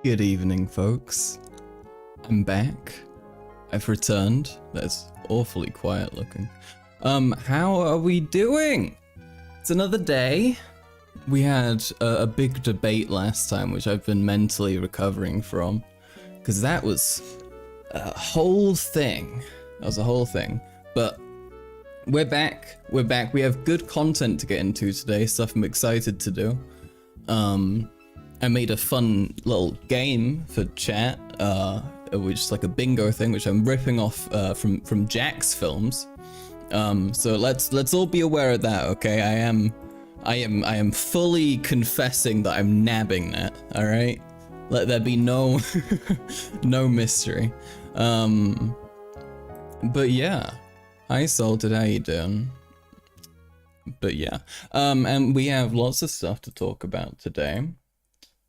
Good evening, folks. I'm back. I've returned. That's awfully quiet looking. How are we doing? It's another day. We had a big debate last time, which I've been mentally recovering from, because that was a whole thing. That was a whole thing. But we're back. We're back. We have good content to get into today, stuff I'm excited to do. I made a fun little game for chat, which is like a bingo thing, which I'm ripping off from Jack's films. So let's all be aware of that, okay? I am fully confessing that I'm nabbing that. All right, let there be no no mystery. But yeah, hi Salted, how you doing? But yeah, and we have lots of stuff to talk about today.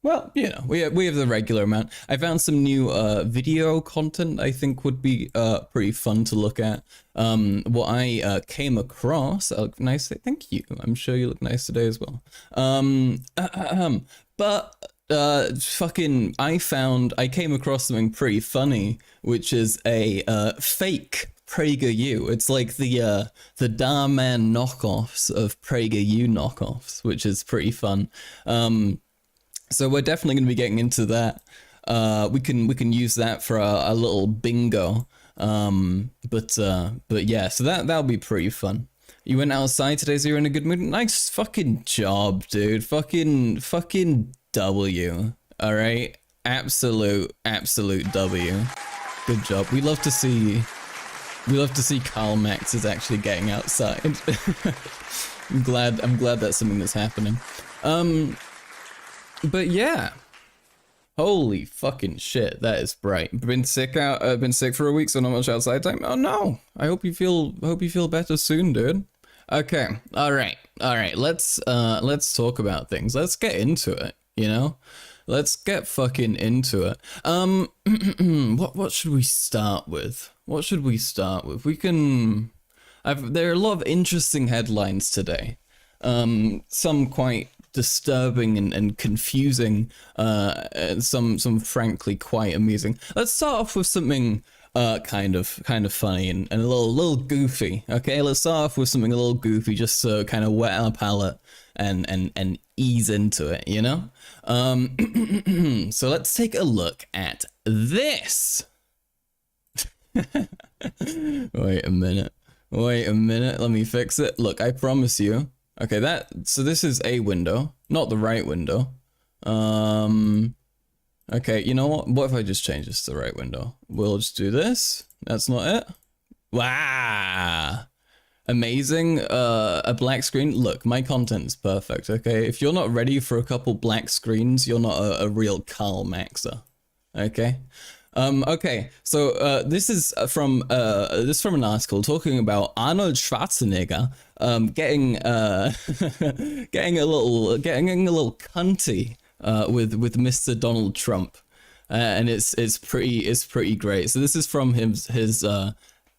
Well, you know, we have the regular amount. I found some new video content I think would be pretty fun to look at. What I came across, I look nice, thank you. I'm sure you look nice today as well. But fucking, I came across something pretty funny, which is a fake PragerU. It's like the Darman knockoffs of PragerU knockoffs, which is pretty fun. So we're definitely going to be getting into that. We can use that for a little bingo. But yeah, so that'll be pretty fun. You went outside today, so you're in a good mood. Nice fucking job, dude. Fucking W. All right, absolute W. Good job. We love to see Karl Max is actually getting outside. I'm glad that's something that's happening. But yeah, holy fucking shit, that is bright. Been sick for a week, so not much outside time. Oh no, I hope you feel better soon, dude. Okay, all right. Let's talk about things. Let's get into it. You know, let's get fucking into it. What should we start with? We can. There are a lot of interesting headlines today. Some quite disturbing and confusing, and some frankly quite amusing. Let's start off with something kind of funny and a little goofy. Okay, let's start off with something a little goofy, just to kind of wet our palate and ease into it, you know. So let's take a look at this. Wait a minute, let me fix it. Look, I promise you. Okay, so this is a window, not the right window. Okay, you know what? What if I just change this to the right window? We'll just do this. That's not it. Wow. Amazing. A black screen. Look, my content's perfect, okay? If you're not ready for a couple black screens, you're not a real Karl Maxer. Okay? Okay, so this is from an article talking about Arnold Schwarzenegger getting a little cunty with Mr. Donald Trump, and it's pretty great. So this is from his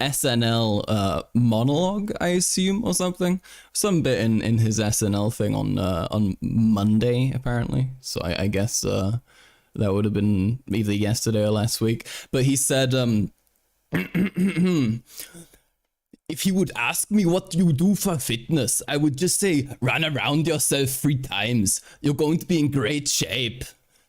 SNL monologue, I assume, or something, some bit in his SNL thing on Monday apparently. So I guess that would have been either yesterday or last week. But he said, if you would ask me what you do for fitness, I would just say, run around yourself 3 times. You're going to be in great shape.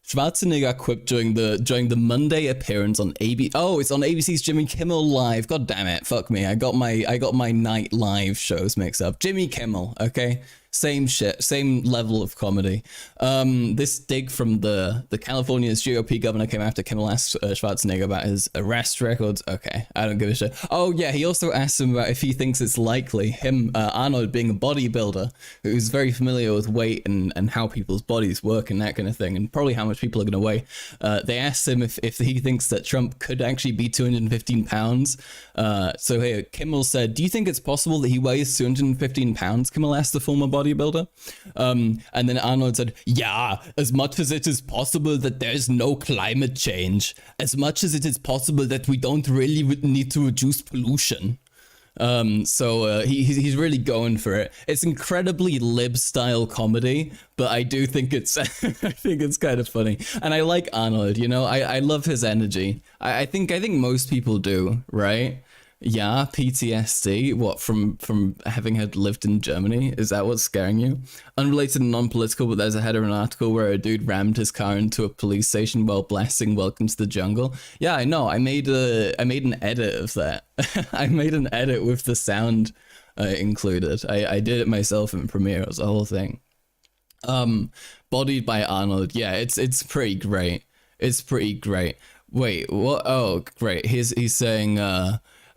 Schwarzenegger quipped during the Monday appearance on it's on ABC's Jimmy Kimmel Live. God damn it, fuck me. I got my night live shows mixed up. Jimmy Kimmel, okay? Same shit, same level of comedy. This dig from the California's GOP governor came after Kimmel asked Schwarzenegger about his arrest records. Okay, I don't give a shit. Oh yeah, he also asked him about if he thinks it's likely, Arnold being a bodybuilder who's very familiar with weight and how people's bodies work and that kind of thing, and probably how much people are gonna weigh. They asked him if he thinks that Trump could actually be 215 pounds. So here, Kimmel said, do you think it's possible that he weighs 215 pounds? Kimmel asked the former bodybuilder. And then Arnold said, yeah, as much as it is possible that there's no climate change, as much as it is possible that we don't really need to reduce pollution. He's really going for it. It's incredibly lib style comedy, but I do think it's I think it's kind of funny, and I like Arnold. You know, I love his energy. I think most people do, right? Yeah, PTSD. What, from having had lived in Germany? Is that what's scaring you? Unrelated and non-political, but there's a header of an article where a dude rammed his car into a police station while blasting "Welcome to the Jungle." Yeah, I know. I made an edit of that. I made an edit with the sound included. I did it myself in Premiere. It was the whole thing. Bodied by Arnold. Yeah, it's pretty great. It's pretty great. Wait, what? Oh, great. He's saying.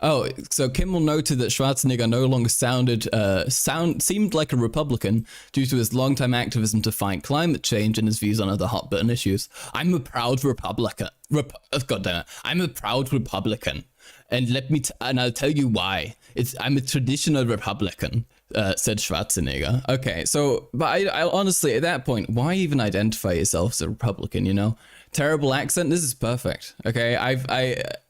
Oh, so Kimmel noted that Schwarzenegger no longer seemed like a Republican due to his longtime activism to fight climate change and his views on other hot button issues. I'm a proud Republican. God damn it. I'm a proud Republican. And and I'll tell you why. I'm a traditional Republican, said Schwarzenegger. Okay, so, but I honestly, at that point, why even identify yourself as a Republican, you know? Terrible accent. This is perfect. Okay,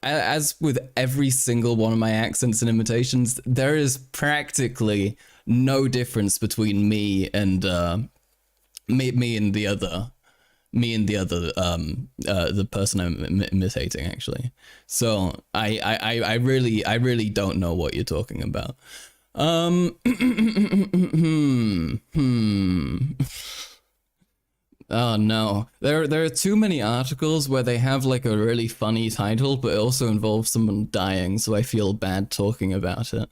as with every single one of my accents and imitations, there is practically no difference between me and the other the person I'm imitating, actually. So I really don't know what you're talking about. Oh no, there are too many articles where they have like a really funny title, but it also involves someone dying, so I feel bad talking about it.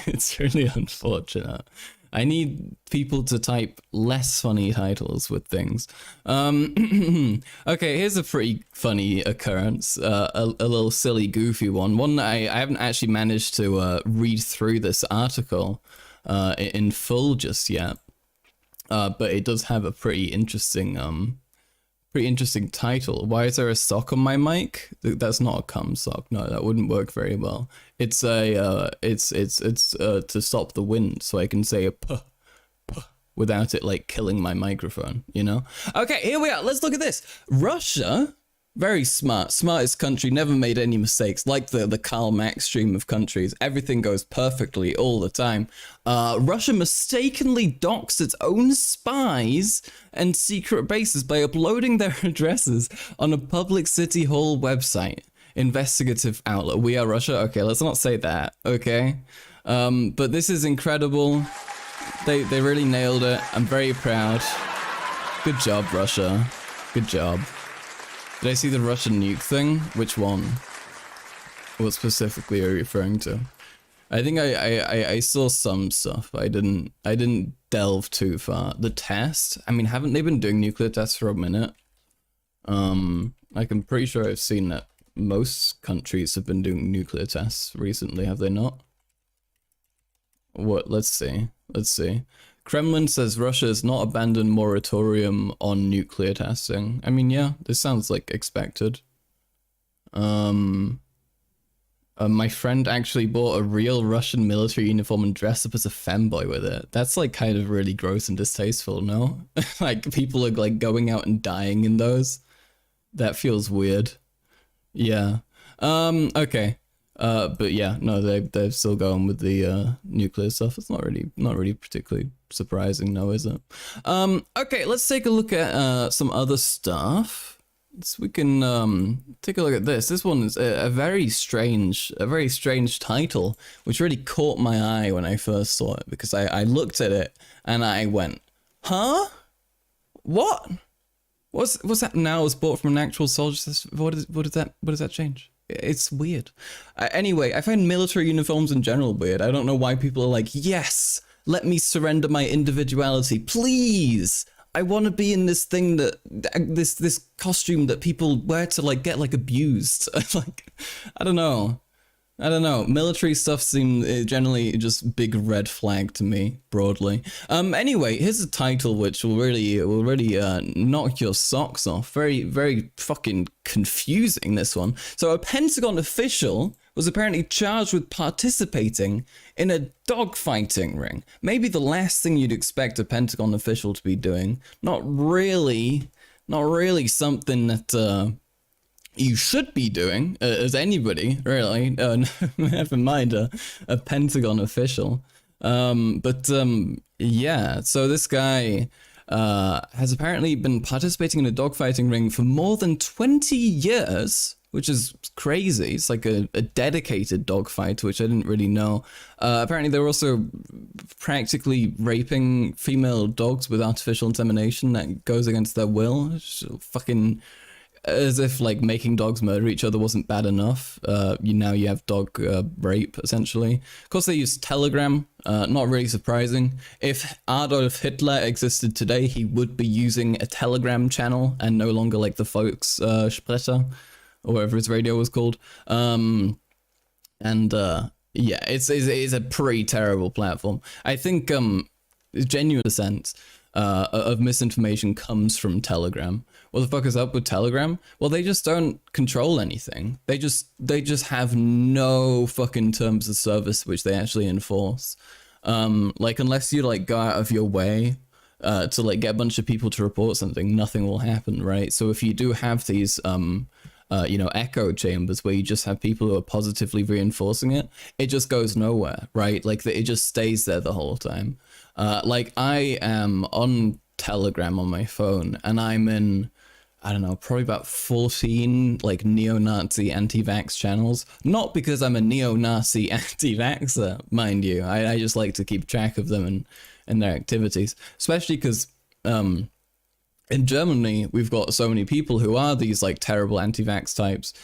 It's really unfortunate. I need people to type less funny titles with things. Okay, here's a pretty funny occurrence, a little silly, goofy one that I haven't actually managed to read through this article in full just yet. But it does have a pretty interesting title. Why is there a sock on my mic? That's not a cum sock. No, that wouldn't work very well. It's it's to stop the wind, so I can say a puh without it like killing my microphone. You know. Okay, here we are. Let's look at this. Russia. Very smart, smartest country, never made any mistakes, like the Karl Marx stream of countries. Everything goes perfectly all the time. Russia mistakenly doxed its own spies and secret bases by uploading their addresses on a public city hall website. Investigative outlet. We are Russia? Okay, let's not say that, okay? But this is incredible. They really nailed it. I'm very proud. Good job, Russia. Good job. Did I see the Russian nuke thing? Which one? What specifically are you referring to? I think I saw some stuff. I didn't delve too far. The test? I mean, haven't they been doing nuclear tests for a minute? Like, I'm pretty sure I've seen that most countries have been doing nuclear tests recently, have they not? What? Let's see. Let's see. Kremlin says Russia has not abandoned moratorium on nuclear testing. I mean, yeah, this sounds like expected. My friend actually bought a real Russian military uniform and dressed up as a femboy with it. That's like kind of really gross and distasteful, no? Like people are like going out and dying in those. That feels weird. Yeah. Okay. But yeah, no, they're still going with the nuclear stuff. It's not really particularly surprising, no, is it? Okay, let's take a look at some other stuff. So we can take a look at this. This one is a very strange title, which really caught my eye when I first saw it, because I looked at it and I went, huh? What? What's that now was bought from an actual soldier? What does that change? It's weird. Anyway, I find military uniforms in general weird. I don't know why people are like, yes, let me surrender my individuality, please. I want to be in this thing this costume that people wear to like get like abused. Like, I don't know. Military stuff seems generally just big red flag to me, broadly. Anyway, here's a title which will really knock your socks off. Very, very fucking confusing, this one. So a Pentagon official was apparently charged with participating in a dogfighting ring. Maybe the last thing you'd expect a Pentagon official to be doing. Not really something that you should be doing, as anybody, really, never mind a Pentagon official. Yeah, so this guy has apparently been participating in a dogfighting ring for more than 20 years, which is crazy. It's like a dedicated dogfight, which I didn't really know. Apparently, they were also practically raping female dogs with artificial insemination that goes against their will. It's fucking as if like making dogs murder each other wasn't bad enough. Now you have dog rape, essentially. Of course, they use Telegram. Not really surprising. If Adolf Hitler existed today, he would be using a Telegram channel and no longer like the Volkssprecher, or whatever his radio was called. Yeah, it's a pretty terrible platform. I think genuine sense of misinformation comes from Telegram. What the fuck is up with Telegram? Well, they just don't control anything. They just have no fucking terms of service which they actually enforce. Like unless you like go out of your way to like get a bunch of people to report something, nothing will happen, right? So if you do have these echo chambers where you just have people who are positively reinforcing it, it just goes nowhere, right? Like it just stays there the whole time. Like I am on Telegram on my phone and I'm in, I don't know, probably about 14 like neo-Nazi anti-vax channels. Not because I'm a neo-Nazi anti-vaxxer, mind you. I just like to keep track of them and their activities, especially because in Germany, we've got so many people who are these like terrible anti-vax types.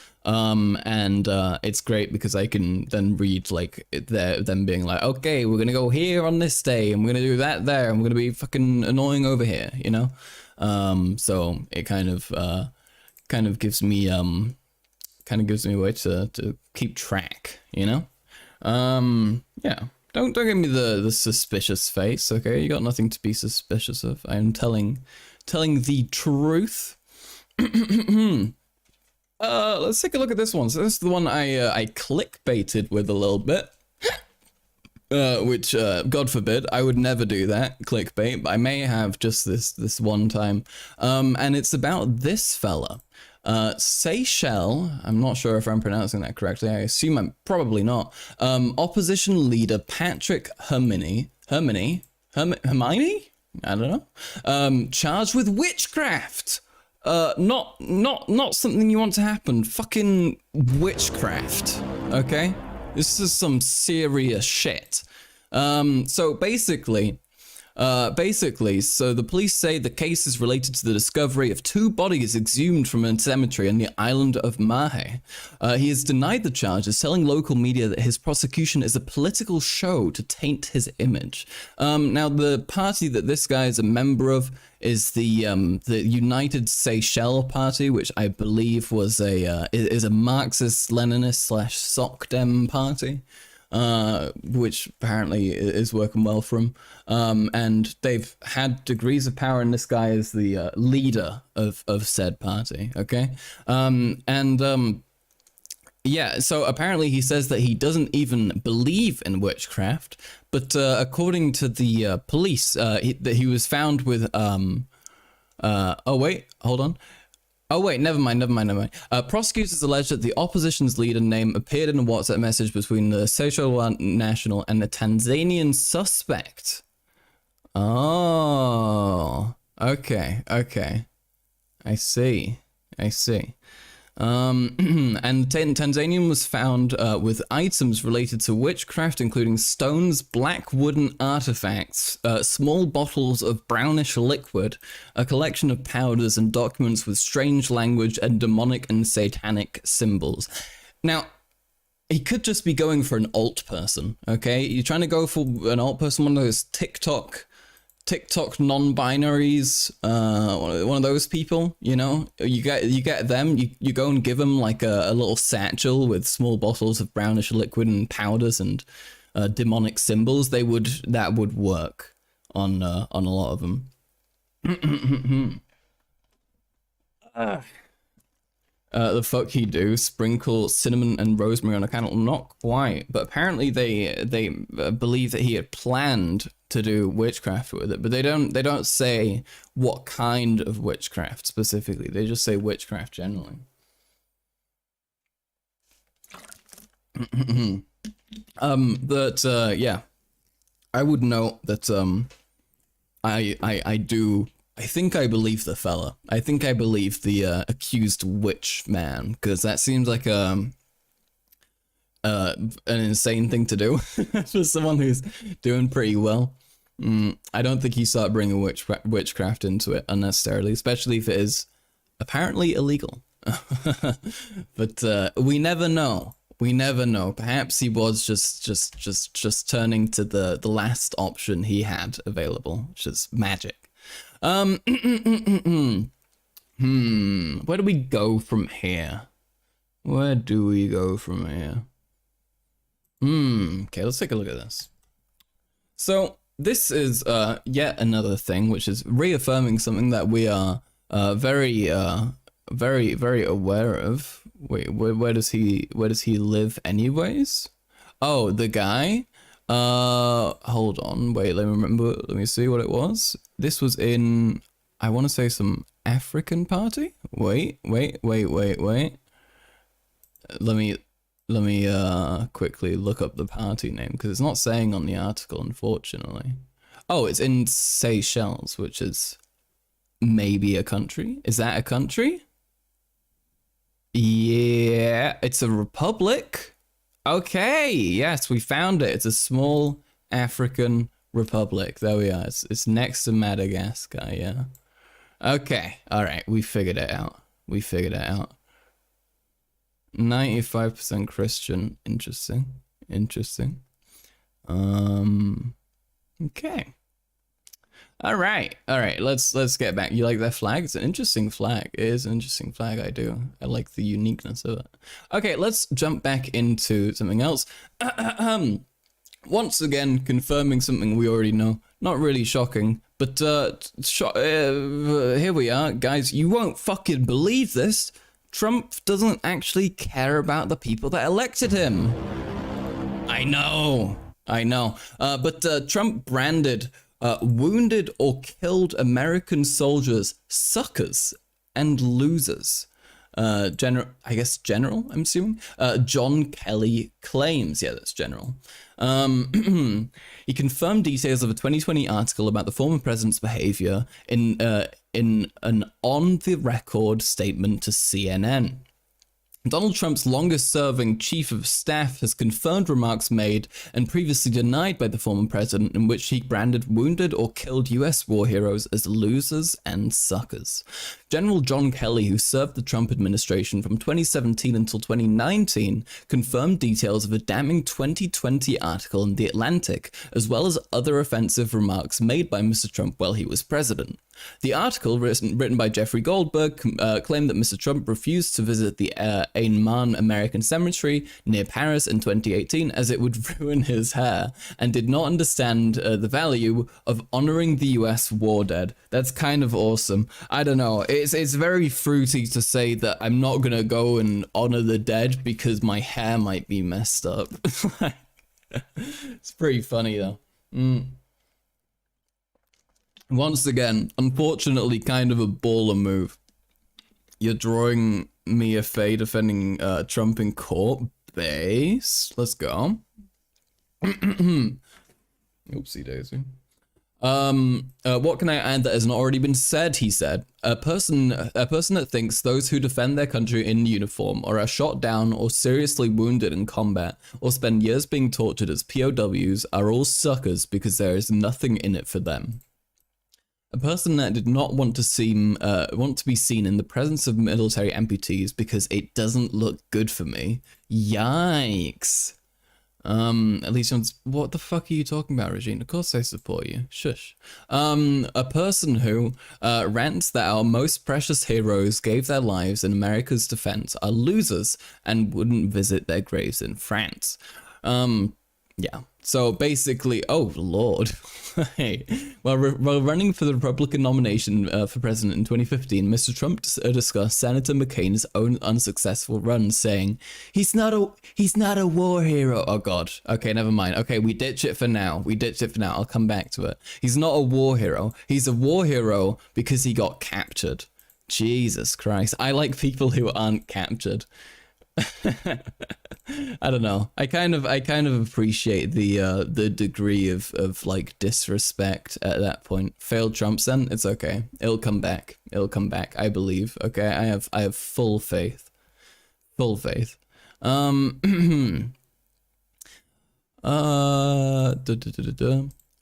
It's great because I can then read like them being like, okay, we're going to go here on this day and we're going to do that there and we're going to be fucking annoying over here, you know? So it kind of gives me a way to keep track, you know? Yeah. Don't give me the suspicious face, okay? You got nothing to be suspicious of. I am telling the truth. Let's take a look at this one. So this is the one I clickbaited with a little bit. Which, God forbid, I would never do that, clickbait, but I may have just this one time. And it's about this fella. Seychelles, I'm not sure if I'm pronouncing that correctly, I assume I'm probably not. Opposition leader Patrick Hermione? I don't know. Charged with witchcraft. Not something you want to happen. Fucking witchcraft. Okay? This is some serious shit. So basically, so the police say the case is related to the discovery of 2 bodies exhumed from a cemetery on the island of Mahe. He has denied the charges, telling local media that his prosecution is a political show to taint his image. Now, the party that this guy is a member of is the United Seychelles Party, which I believe was is a Marxist-Leninist / SOCDEM party. Which apparently is working well for him. And they've had degrees of power, and this guy is the leader of said party, okay? Yeah, so apparently he says that he doesn't even believe in witchcraft, but according to the police, he was found with, oh wait, hold on. Oh wait, never mind. Prosecutors allege that the opposition's leader name appeared in a WhatsApp message between the Seychelles national and the Tanzanian suspect. Oh, okay. I see. And Tanzanian was found with items related to witchcraft, including stones, black wooden artifacts, small bottles of brownish liquid, a collection of powders, and documents with strange language and demonic and satanic symbols. Now, he could just be going for an alt person, okay? You're trying to go for an alt person, one of those TikTok non-binaries, one of those people, you know, you get them, you go and give them like a little satchel with small bottles of brownish liquid and powders and demonic symbols. That would work on a lot of them. The fuck he do? Sprinkle cinnamon and rosemary on a candle? Not quite, but apparently they believe that he had planned to do witchcraft with it, but they don't say what kind of witchcraft specifically. They just say witchcraft generally. Yeah, I would note that I think I believe the fella. I think I believe the accused witch man, because that seems like an insane thing to do for someone who's doing pretty well. I don't think he started bringing witchcraft into it unnecessarily, especially if it is apparently illegal. But we never know. We never know. Perhaps he was just turning to the last option he had available, which is magic. Where do we go from here? Where do we go from here? Okay, let's take a look at this. So this is yet another thing, which is reaffirming something that we are very aware of. Wait, where does he live anyways? Oh, the guy? Hold on, wait, let me see what it was. This was in, I want to say some African party? Wait. Let me quickly look up the party name, because it's not saying on the article, unfortunately. Oh, it's in Seychelles, which is maybe a country. Is that a country? Yeah, it's a republic. Okay, yes, we found it. It's a small African republic. There we are. It's next to Madagascar, yeah. Okay, all right, we figured it out. 95% Christian. Interesting. Okay. All right. Let's get back. You like that flag? It's an interesting flag. It is an interesting flag. I do. I like the uniqueness of it. Okay, let's jump back into something else. Once again, confirming something we already know. Not really shocking, but here we are, guys. You won't fucking believe this. Trump doesn't actually care about the people that elected him. I know. But Trump branded wounded or killed American soldiers suckers and losers. General, I'm assuming. John Kelly claims, yeah, that's General. He confirmed details of a 2020 article about the former president's behavior in an on-the-record statement to CNN. Donald Trump's longest-serving chief of staff has confirmed remarks made and previously denied by the former president in which he branded wounded or killed US war heroes as losers and suckers. General John Kelly, who served the Trump administration from 2017 until 2019, confirmed details of a damning 2020 article in The Atlantic, as well as other offensive remarks made by Mr. Trump while he was president. The article, written by Jeffrey Goldberg, claimed that Mr. Trump refused to visit the Ain Man American Cemetery near Paris in 2018 as it would ruin his hair, and did not understand the value of honoring the US war dead. That's kind of awesome. I don't know. It's very fruity to say that I'm not gonna go and honor the dead because my hair might be messed up. It's pretty funny though. Once again, unfortunately, kind of a baller move. You're drawing me a fade defending Trump in court. Base. Let's go. Oopsie daisy. What can I add that has not already been said? He said, a person that thinks those who defend their country in uniform or are shot down or seriously wounded in combat or spend years being tortured as POWs are all suckers because there is nothing in it for them. A person that did not want to be seen in the presence of military amputees because it doesn't look good for me. Yikes. At least what the fuck are you talking about, Regine? Of course I support you. Shush. A person who rants that our most precious heroes gave their lives in America's defense are losers and wouldn't visit their graves in France. Yeah. So basically, oh lord. Hey. While running for the Republican nomination for president in 2015, Mr. Trump discussed Senator McCain's own unsuccessful run, saying, he's not a war hero. Oh god. Okay, never mind. Okay, we ditch it for now. I'll come back to it. He's not a war hero. He's a war hero because he got captured. Jesus Christ. I like people who aren't captured. I don't know. I kind of appreciate the degree of like disrespect at that point. Failed Trump then, it's okay. It'll come back. It'll come back. I believe. Okay, I have full faith. Full faith.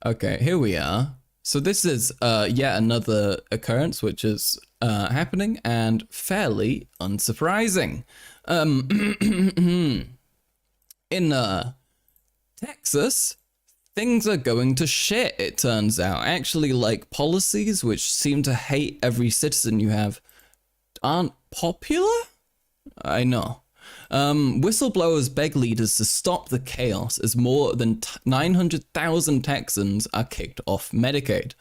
Okay, here we are. So this is yet another occurrence which is happening and fairly unsurprising. In Texas, things are going to shit, it turns out. Actually, like, policies which seem to hate every citizen you have aren't popular? I know. Whistleblowers beg leaders to stop the chaos as more than 900,000 Texans are kicked off Medicaid.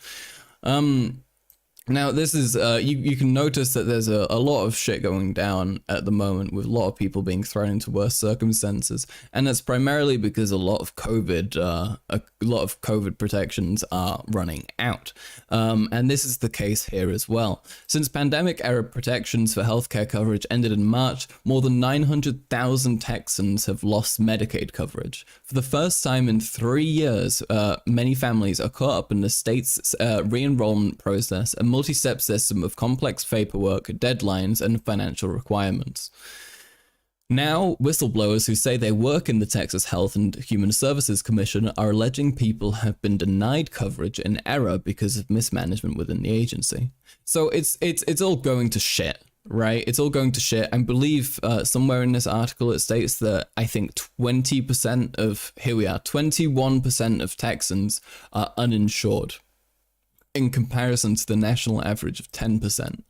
Now, this is, you can notice that there's a lot of shit going down at the moment with a lot of people being thrown into worse circumstances. And that's primarily because a lot of COVID protections are running out. And this is the case here as well. Since pandemic era protections for healthcare coverage ended in March, more than 900,000 Texans have lost Medicaid coverage. For the first time in 3 years, many families are caught up in the state's re-enrollment process and multi-step system of complex paperwork, deadlines, and financial requirements. Now, whistleblowers who say they work in the Texas Health and Human Services Commission are alleging people have been denied coverage in error because of mismanagement within the agency. So it's all going to shit, right? It's all going to shit. I believe somewhere in this article it states that I think 21% of Texans are uninsured, in comparison to the national average of 10%,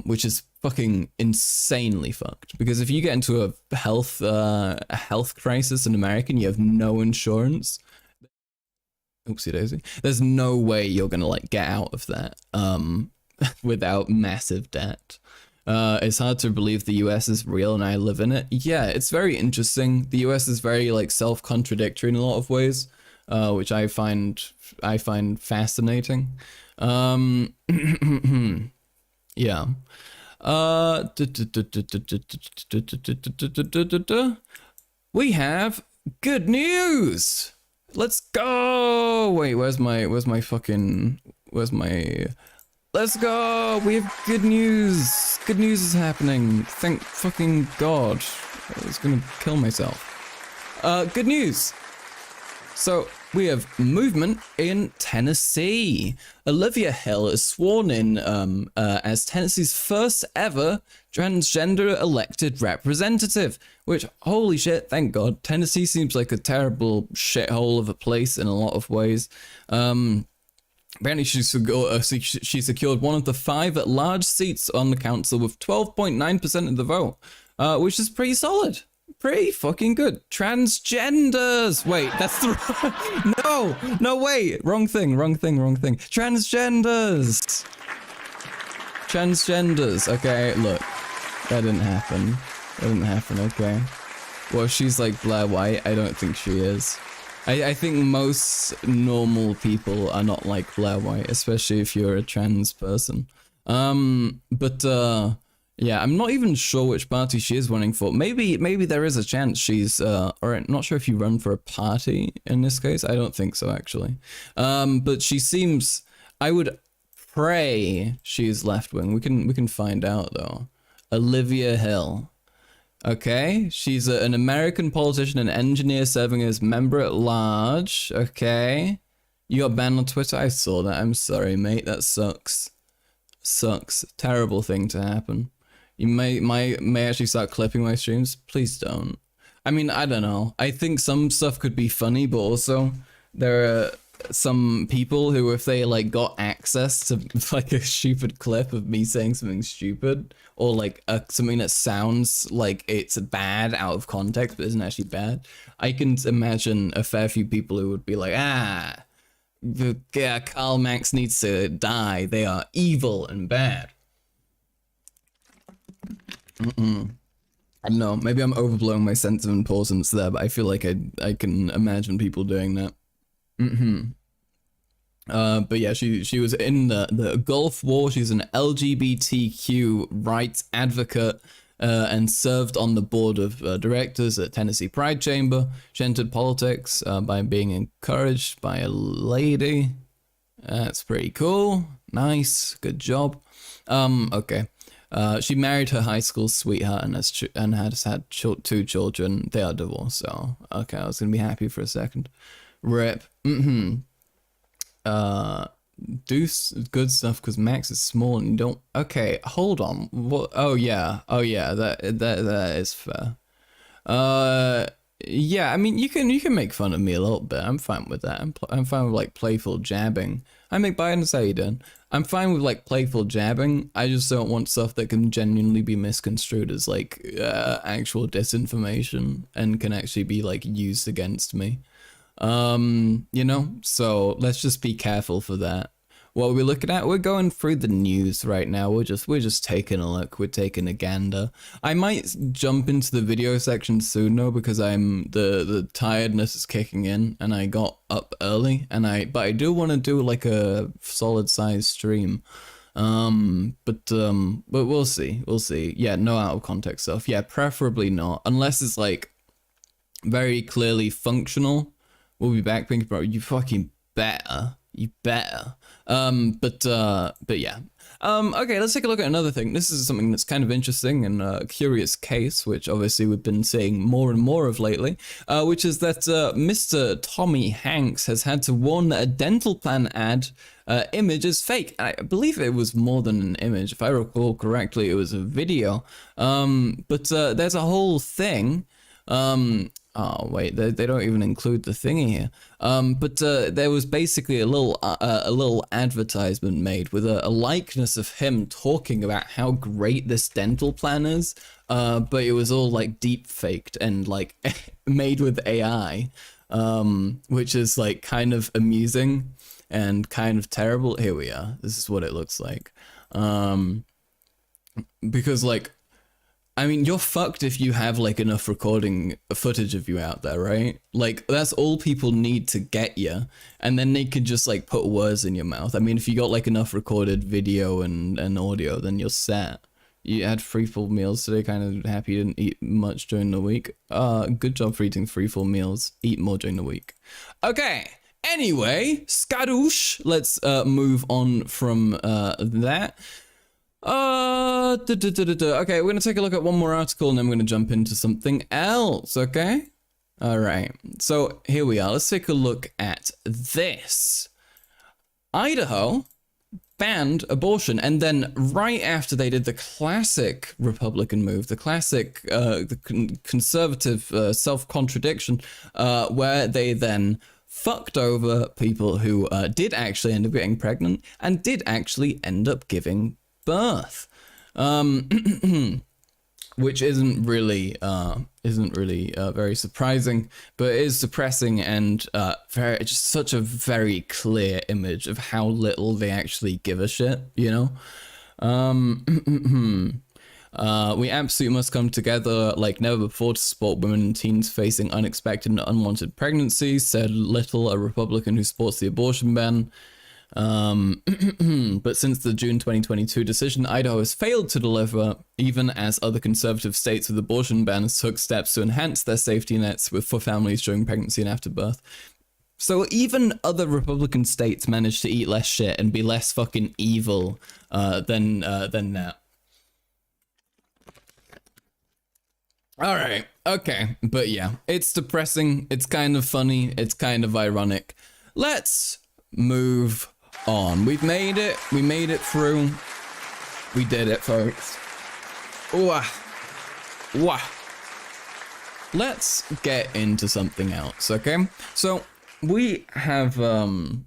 which is fucking insanely fucked. Because if you get into a health crisis in America and you have no insurance, oopsie daisy, there's no way you're gonna like get out of that without massive debt. It's hard to believe the US is real and I live in it. Yeah, it's very interesting. The US is very like self-contradictory in a lot of ways. Which I find fascinating. Yeah. We have good news. Let's go. Wait, where's my let's go. We have good news. Good news is happening. Thank fucking God. I was gonna kill myself. Good news. So we have movement in Tennessee. Olivia Hill is sworn in as Tennessee's first ever transgender elected representative, which, holy shit, thank God. Tennessee seems like a terrible shithole of a place in a lot of ways. Apparently she secured one of the 5 at-large seats on the council with 12.9% of the vote, which is pretty solid. Pretty fucking good. Transgenders. Wait, that's the no, wait. Wrong thing. Transgenders. Okay, look. That didn't happen. Okay. Well, she's like Blair White. I don't think she is. I think most normal people are not like Blair White, especially if you're a trans person. Yeah, I'm not even sure which party she is running for. Maybe there is a chance she's, or I'm not sure if you run for a party in this case. I don't think so, actually. But she seems, I would pray she's left-wing. We can find out, though. Olivia Hill. Okay, she's an American politician and engineer serving as member at large. Okay. You got banned on Twitter? I saw that. I'm sorry, mate. That sucks. Sucks. Terrible thing to happen. You may actually start clipping my streams. Please don't. I mean, I don't know. I think some stuff could be funny, but also there are some people who, if they like got access to like a stupid clip of me saying something stupid, or like something that sounds like it's bad out of context but isn't actually bad, I can imagine a fair few people who would be like, Karl Marx needs to die. They are evil and bad. I don't know, maybe I'm overblowing my sense of importance there, but I feel like I can imagine people doing that. But yeah, she was in the Gulf War. She's an LGBTQ rights advocate, and served on the board of directors at Tennessee Pride Chamber. She entered politics by being encouraged by a lady. That's pretty cool. Nice. Good job. Okay. She married her high school sweetheart and has had 2 children. They are divorced, so okay, I was gonna be happy for a second. Rip. Do good stuff because Max is small and you don't. Okay, hold on. What? Oh yeah. That is fair. Yeah. I mean, you can make fun of me a little bit. I'm fine with that. I'm fine with like playful jabbing. I make Biden say then. I'm fine with like playful jabbing. I just don't want stuff that can genuinely be misconstrued as like actual disinformation and can actually be like used against me. You know, so let's just be careful for that. What are we looking at? We're going through the news right now. We're just taking a look. We're taking a gander. I might jump into the video section soon though, because the tiredness is kicking in and I got up early but I do want to do like a solid size stream. But we'll see. Yeah, no out of context stuff. Yeah, preferably not, unless it's like very clearly functional. We'll be back, Pinky Bro. You fucking better. You better. But yeah. Okay, let's take a look at another thing. This is something that's kind of interesting and a curious case, which obviously we've been seeing more and more of lately, which is that Mr. Tommy Hanks has had to warn that a dental plan ad image is fake. I believe it was more than an image. If I recall correctly, it was a video. But there's a whole thing. Oh wait, they don't even include the thingy here. But there was basically a little advertisement made with a likeness of him talking about how great this dental plan is. But it was all like deep faked and like made with AI, which is like kind of amusing and kind of terrible. Here we are. This is what it looks like. Because like, I mean, you're fucked if you have like enough recording footage of you out there, right? Like that's all people need to get you, and then they could just like put words in your mouth. I mean, if you got like enough recorded video and audio, then you're set. You had 3 full meals today. Kind of happy you didn't eat much during the week. Good job for eating 3 full meals. Eat more during the week. Okay. Anyway, skadoosh. Let's move on from that. Okay, we're gonna take a look at one more article and then we're gonna jump into something else, okay? Alright, so here we are. Let's take a look at this. Idaho banned abortion, and then right after they did the classic Republican move, the classic conservative self-contradiction, where they then fucked over people who did actually end up getting pregnant and did actually end up giving birth, which isn't really very surprising, but it is depressing and just such a very clear image of how little they actually give a shit, you know. We absolutely must come together like never before to support women and teens facing unexpected and unwanted pregnancies, said Little, a Republican who supports the abortion ban. But since the June 2022 decision, Idaho has failed to deliver, even as other conservative states with abortion bans took steps to enhance their safety nets for families during pregnancy and after birth. So even other Republican states managed to eat less shit and be less fucking evil than that. All right, okay, but yeah, it's depressing, it's kind of funny, it's kind of ironic. Let's move on. We made it through. We did it, folks. Wah. Let's get into something else, okay? So we have oh,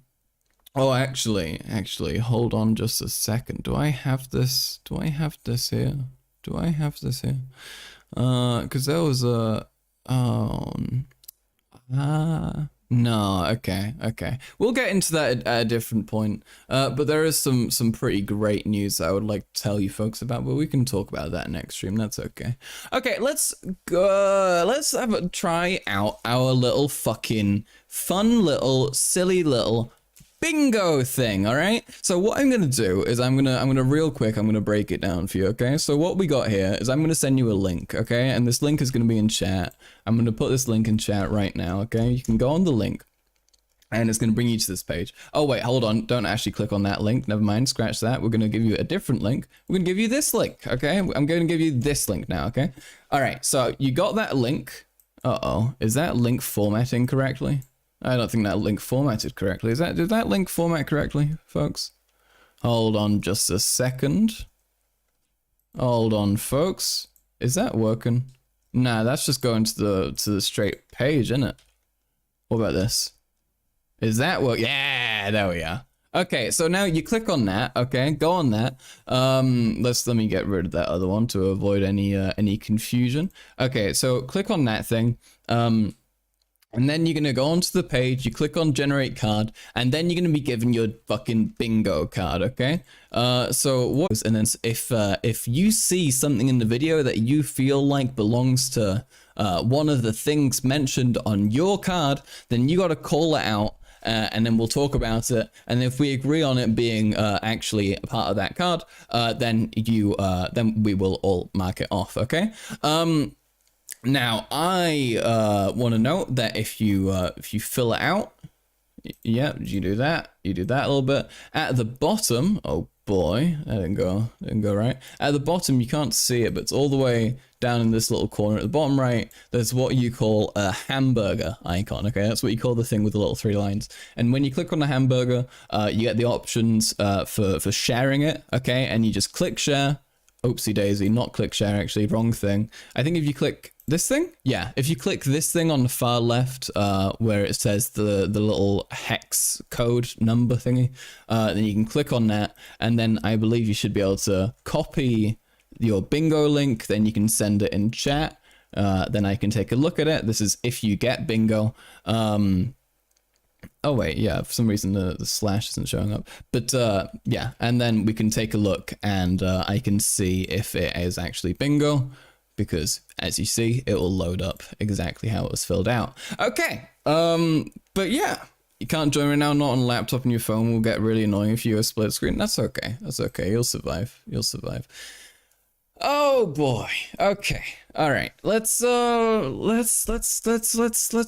actually, hold on just a second. Do I have this here? Because there was a no, okay. We'll get into that at a different point. But there is some pretty great news that I would like to tell you folks about, but we can talk about that next stream. That's okay. Okay, let's try out our little fucking fun little silly little bingo thing, all right? So what I'm gonna do is I'm gonna real quick, I'm gonna break it down for you, okay? So what we got here is I'm gonna send you a link, okay? And this link is gonna be in chat. I'm gonna put this link in chat right now, okay? You can go on the link and it's gonna bring you to this page. Oh wait, hold on, don't actually click on that link, never mind, scratch that. We're gonna give you a different link. We're gonna give you this link, okay? I'm gonna give you this link now, okay? All right, so you got that link. Uh-oh, is that link formatting correctly? I don't think that link formatted correctly. Did that link format correctly, folks? Hold on just a second. Hold on, folks. Is that working? Nah, that's just going to the straight page, isn't it? What about this? Is that work? Yeah, there we are. Okay, so now you click on that, okay? Go on that. Let me get rid of that other one to avoid any confusion. Okay, so click on that thing. And then you're gonna go onto the page, you click on generate card, and then you're gonna be given your fucking bingo card, okay? So what, and then if you see something in the video that you feel like belongs to one of the things mentioned on your card, then you gotta call it out, and then we'll talk about it. And if we agree on it being actually a part of that card, then we will all mark it off, okay? Now, I want to note that if you fill it out, yeah, you do that a little bit. At the bottom, oh boy, that didn't go right. At the bottom, you can't see it, but it's all the way down in this little corner. At the bottom right, there's what you call a hamburger icon, okay? That's what you call the thing with the little 3 lines. And when you click on the hamburger, you get the options for sharing it, okay? And you just click share. Oopsie daisy, not click share, actually, wrong thing. I think if you click this thing, yeah, if you click this thing on the far left, where it says the little hex code number thingy, then you can click on that, and then I believe you should be able to copy your bingo link, then you can send it in chat, then I can take a look at it. This is if you get bingo. Oh wait, yeah, for some reason the slash isn't showing up. But yeah, and then we can take a look and I can see if it is actually bingo, because as you see, it will load up exactly how it was filled out. Okay, but yeah, you can't join right now, not on a laptop and your phone will get really annoying if you have a split screen. That's okay, you'll survive, Oh boy, okay, all right, let's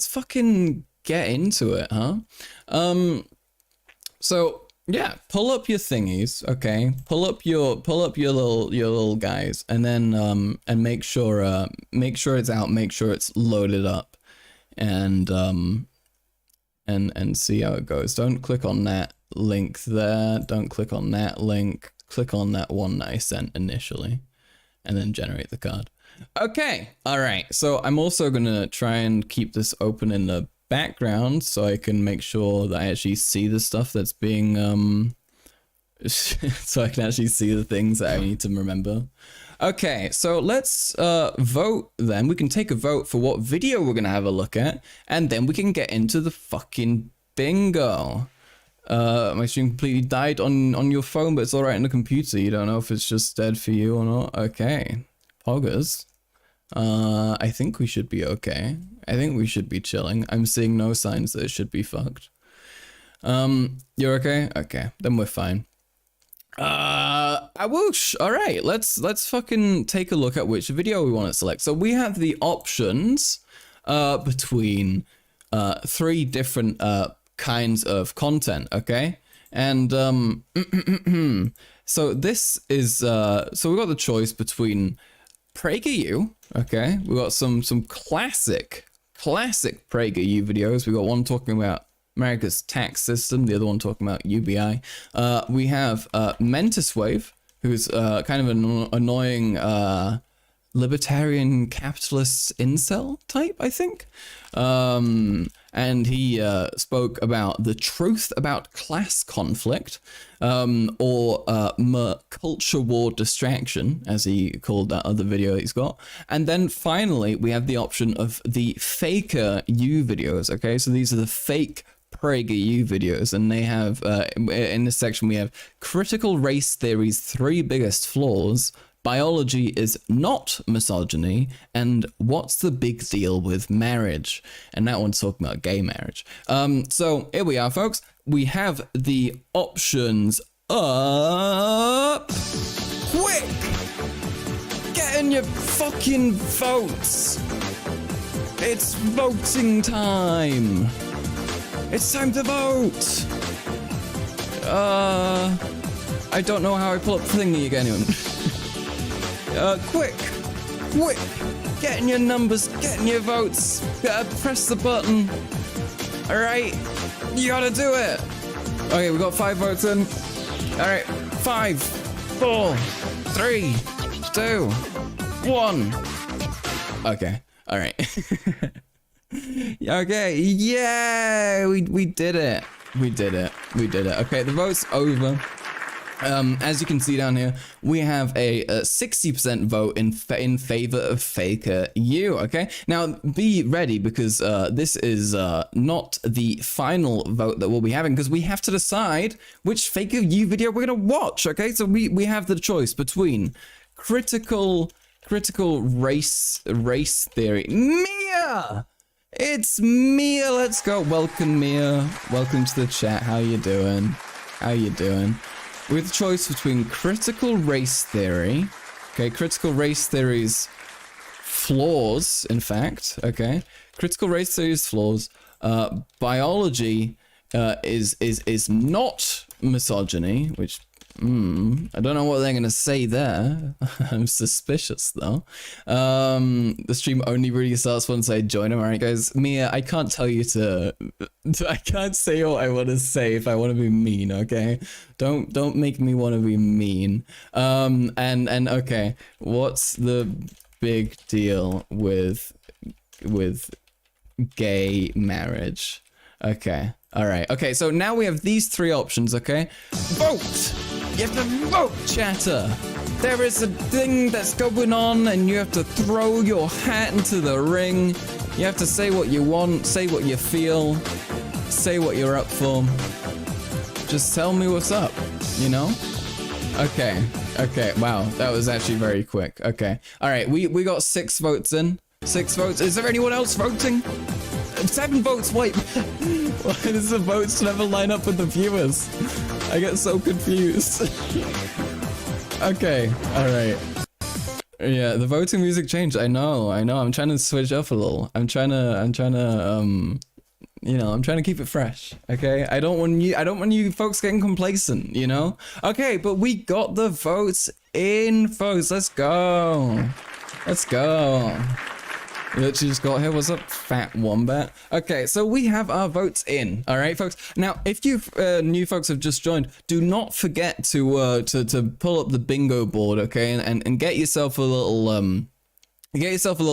fucking get into it, huh? So yeah, pull up your thingies, okay? Pull up your little guys, and then and make sure it's out, make sure it's loaded up, and see how it goes. Don't click on that link there. Don't click on that link. Click on that one that I sent initially, and then generate the card. Okay, all right. So I'm also gonna try and keep this open in the background so I can make sure that I actually see the stuff that's being so I can actually see the things that I need to remember. Okay, so let's vote then. We can take a vote for what video we're gonna have a look at, and then we can get into the fucking bingo. My stream completely died on your phone, but it's alright on the computer. You don't know if it's just dead for you or not. Okay, poggers. I think we should be okay. I think we should be chilling. I'm seeing no signs that it should be fucked. You're okay? Okay, then we're fine. Whoosh. All right, let's fucking take a look at which video we want to select. So we have the options between 3 different kinds of content, okay? And so this is so we got the choice between PragerU, okay? We got some classic PragerU videos. We got one talking about America's tax system, the other one talking about UBI. We have Mentis Wave, who's kind of an annoying libertarian capitalist incel type, I think. And he spoke about the truth about class conflict, or culture war distraction, as he called that other video he's got. And then finally, we have the option of the faker U videos, okay? So these are the fake PragerU videos, and they have, in this section, we have critical race theory's 3 biggest flaws, biology is not misogyny, and what's the big deal with marriage? And that one's talking about gay marriage. So here we are, folks. we have the options up. Quick! Get in your fucking votes! It's voting time! It's time to vote! I don't know how I pull up the thingy again. Quick! Get in your numbers, get in your votes! Press the button! Alright, you gotta do it! Okay, we got 5 votes in. Alright, 5, 4, 3, 2, 1. Okay, alright. Okay, yeah, we did it. We did it. Okay, the vote's over. As you can see down here, we have a 60% vote in favor of Faker U. Okay, now be ready because this is not the final vote that we'll be having, because we have to decide which Faker U video we're gonna watch. Okay, so we have the choice between critical race theory. Mia! It's Mia. Let's go. Welcome, Mia. Welcome to the chat. How you doing? We have the choice between critical race theory. Okay, critical race theory's flaws, in fact. Okay, critical race theory's flaws. Biology is not misogyny, which I don't know what they're gonna say there. I'm suspicious though. The stream only really starts once I join them. Alright guys, Mia, I can't tell you I can't say what I want to say if I want to be mean, okay? Don't make me want to be mean. And okay, what's the big deal with gay marriage? Okay. All right. Okay, so now we have these 3 options, okay? Vote! You have to vote, chatter! There is a thing that's going on and you have to throw your hat into the ring. You have to say what you want, say what you feel, say what you're up for. Just tell me what's up, you know? Okay. Wow, that was actually very quick. Okay. All right, we got 6 votes in. 6 votes. Is there anyone else voting? 7 votes, wait. Why does the votes never line up with the viewers? I get so confused. Okay, alright. Yeah, the voting music changed. I know. I'm trying to switch up a little. I'm trying to you know, I'm trying to keep it fresh. Okay? I don't want you folks getting complacent, you know? Okay, but we got the votes in, folks. Let's go. Literally just got here. What's up, fat wombat? Okay, so we have our votes in. All right, folks. Now, if you new folks have just joined, do not forget to pull up the bingo board, okay, and get yourself a little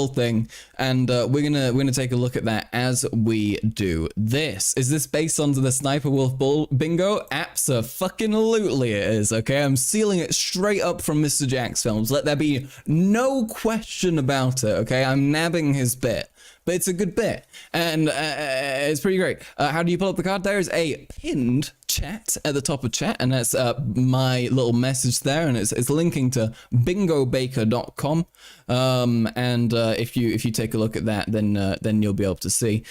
thing, and we're gonna take a look at that as we do this. Is this based on the Sniper Wolf bingo? Abso-fucking-lutely it is, okay? I'm stealing it straight up from Mr. Jack's films. Let there be no question about it, okay? I'm nabbing his bit. But it's a good bit, and it's pretty great. How do you pull up the card? There is a pinned chat at the top of chat, and that's my little message there, and it's linking to bingobaker.com. And if you take a look at that, then you'll be able to see.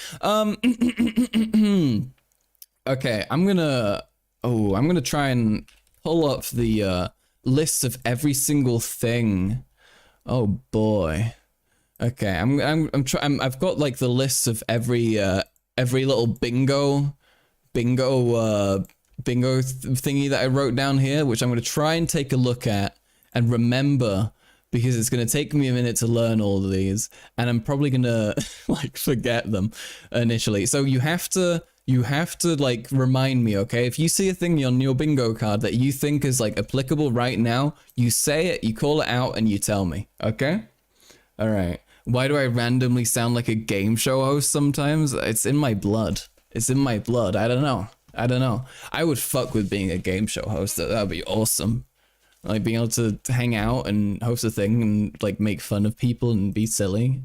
Okay, I'm gonna try and pull up the list of every single thing. Oh boy. Okay, I've got like the list of every little bingo thingy that I wrote down here, which I'm gonna try and take a look at and remember, because it's gonna take me a minute to learn all of these, and I'm probably gonna like forget them initially. So you have to like remind me, okay? If you see a thing on your bingo card that you think is like applicable right now, you say it, you call it out, and you tell me, okay? All right. Why do I randomly sound like a game show host sometimes? It's in my blood. I don't know. I would fuck with being a game show host. That would be awesome. Like being able to hang out and host a thing and like make fun of people and be silly.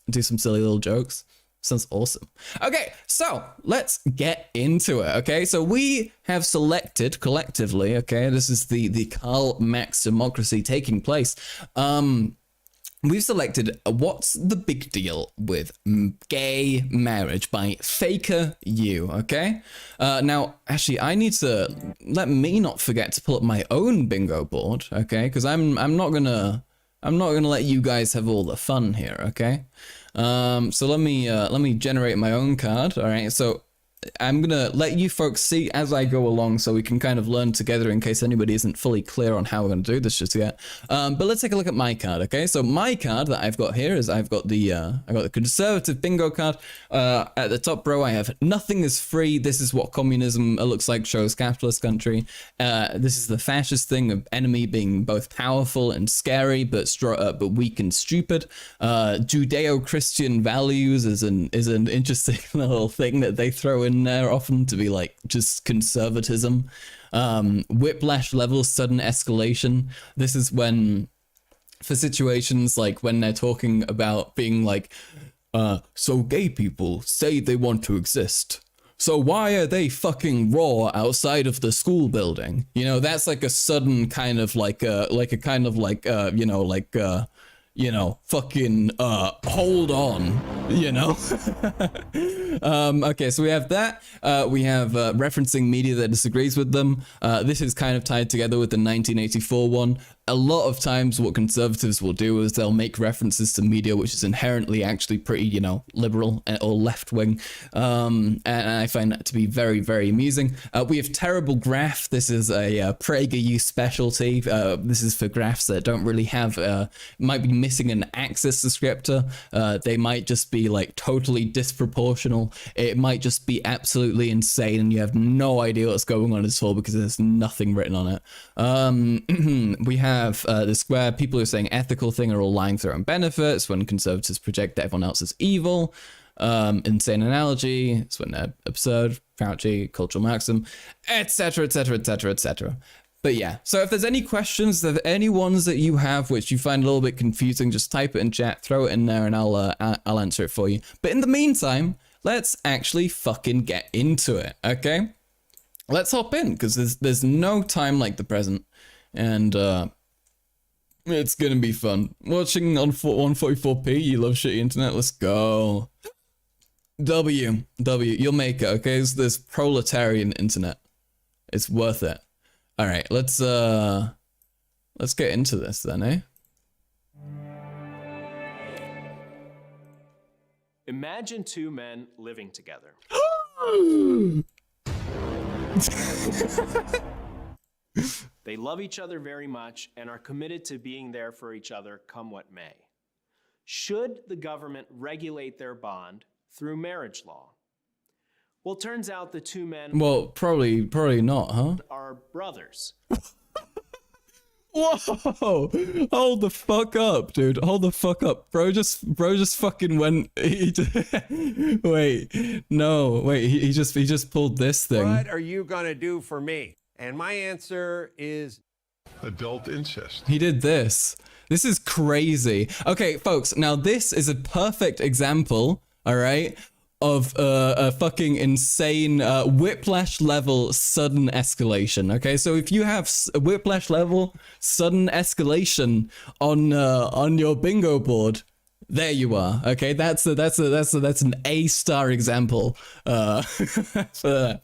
Do some silly little jokes. Sounds awesome. Okay, so let's get into it, okay? So we have selected collectively, okay? This is the Karl Marx democracy taking place. we've selected What's the Big Deal with Gay Marriage by Faker You, okay? Now, actually, I need to let me not forget to pull up my own bingo board, okay? Because I'm not gonna let you guys have all the fun here, okay? So let me generate my own card, all right? So I'm gonna let you folks see as I go along so we can kind of learn together in case anybody isn't fully clear on how we're gonna do this just yet. But let's take a look at my card, okay? So my card that I've got here is I've got the conservative bingo card. At the top row I have nothing is free. This is what communism looks like, shows capitalist country. This is the fascist thing of enemy being both powerful and scary but weak and stupid. Judeo-Christian values is an interesting little thing that they throw in there often to be like just conservatism. Whiplash level sudden escalation. This is when, for situations like when they're talking about being like, so gay people say they want to exist, so why are they fucking raw outside of the school building? You know, that's like a sudden kind of fucking hold on, you know. Okay, so we have that. We have referencing media that disagrees with them. This is kind of tied together with the 1984 one. A lot of times what conservatives will do is they'll make references to media which is inherently actually pretty, you know, liberal or left-wing. And I find that to be very, very amusing. We have terrible graph. This is a PragerU specialty. This is for graphs that don't really have, might be missing an axis descriptor. They might just be like totally disproportional. It might just be absolutely insane and you have no idea what's going on at all because there's nothing written on it. We have the square. People who are saying ethical thing are all lying for their own benefits when conservatives project that everyone else is evil. Insane analogy. It's when they're absurd. Fauci, cultural maxim, etc., etc., etc., etc. But yeah, so if there's any questions, if any ones that you have which you find a little bit confusing, just type it in chat, throw it in there, and I'll answer it for you. But in the meantime, let's actually fucking get into it, okay? Let's hop in, because there's no time like the present, and it's gonna be fun. Watching on 144p, you love shitty internet, let's go. W, you'll make it, okay? It's this proletarian internet. It's worth it. All right, let's get into this then, eh? Imagine two men living together. They love each other very much and are committed to being there for each other come what may. Should the government regulate their bond through marriage law? Well, turns out the two men probably not, huh? are brothers. Whoa! Hold the fuck up, dude. Hold the fuck up. Bro just fucking went. Wait, no, wait. He just pulled this thing. What are you gonna do for me? And my answer is adult incest. He did this. This is crazy. Okay, folks. Now this is a perfect example. All right. Of a fucking insane whiplash level sudden escalation. Okay, so if you have a whiplash level sudden escalation on your bingo board, there you are. Okay, that's an A-star example. For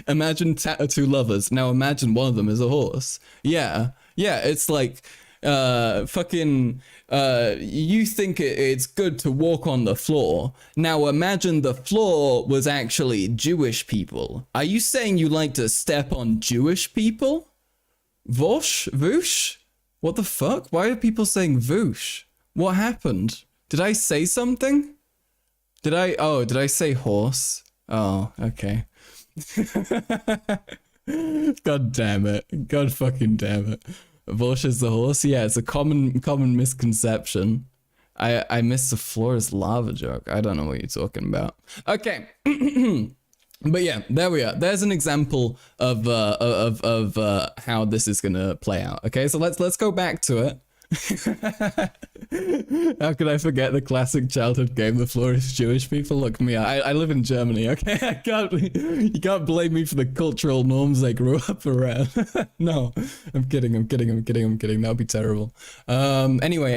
imagine two lovers. Now imagine one of them is a horse. Yeah, it's like fucking you think it's good to walk on the floor. Now imagine the floor was actually Jewish people. Are you saying you like to step on Jewish people? Voosh? What the fuck? Why are people saying voosh? What happened? Did I say something? Did I say horse? Oh, okay. God damn it. God fucking damn it. Vosh is the horse? Yeah, it's a common misconception. I missed the floor is lava joke. I don't know what you're talking about. Okay. But yeah, there we are. There's an example of how this is gonna play out. Okay, so let's go back to it. How could I forget the classic childhood game, The Floor is Jewish People? Look me, I live in Germany, okay? You can't blame me for the cultural norms I grew up around. No, I'm kidding. That would be terrible. Anyway.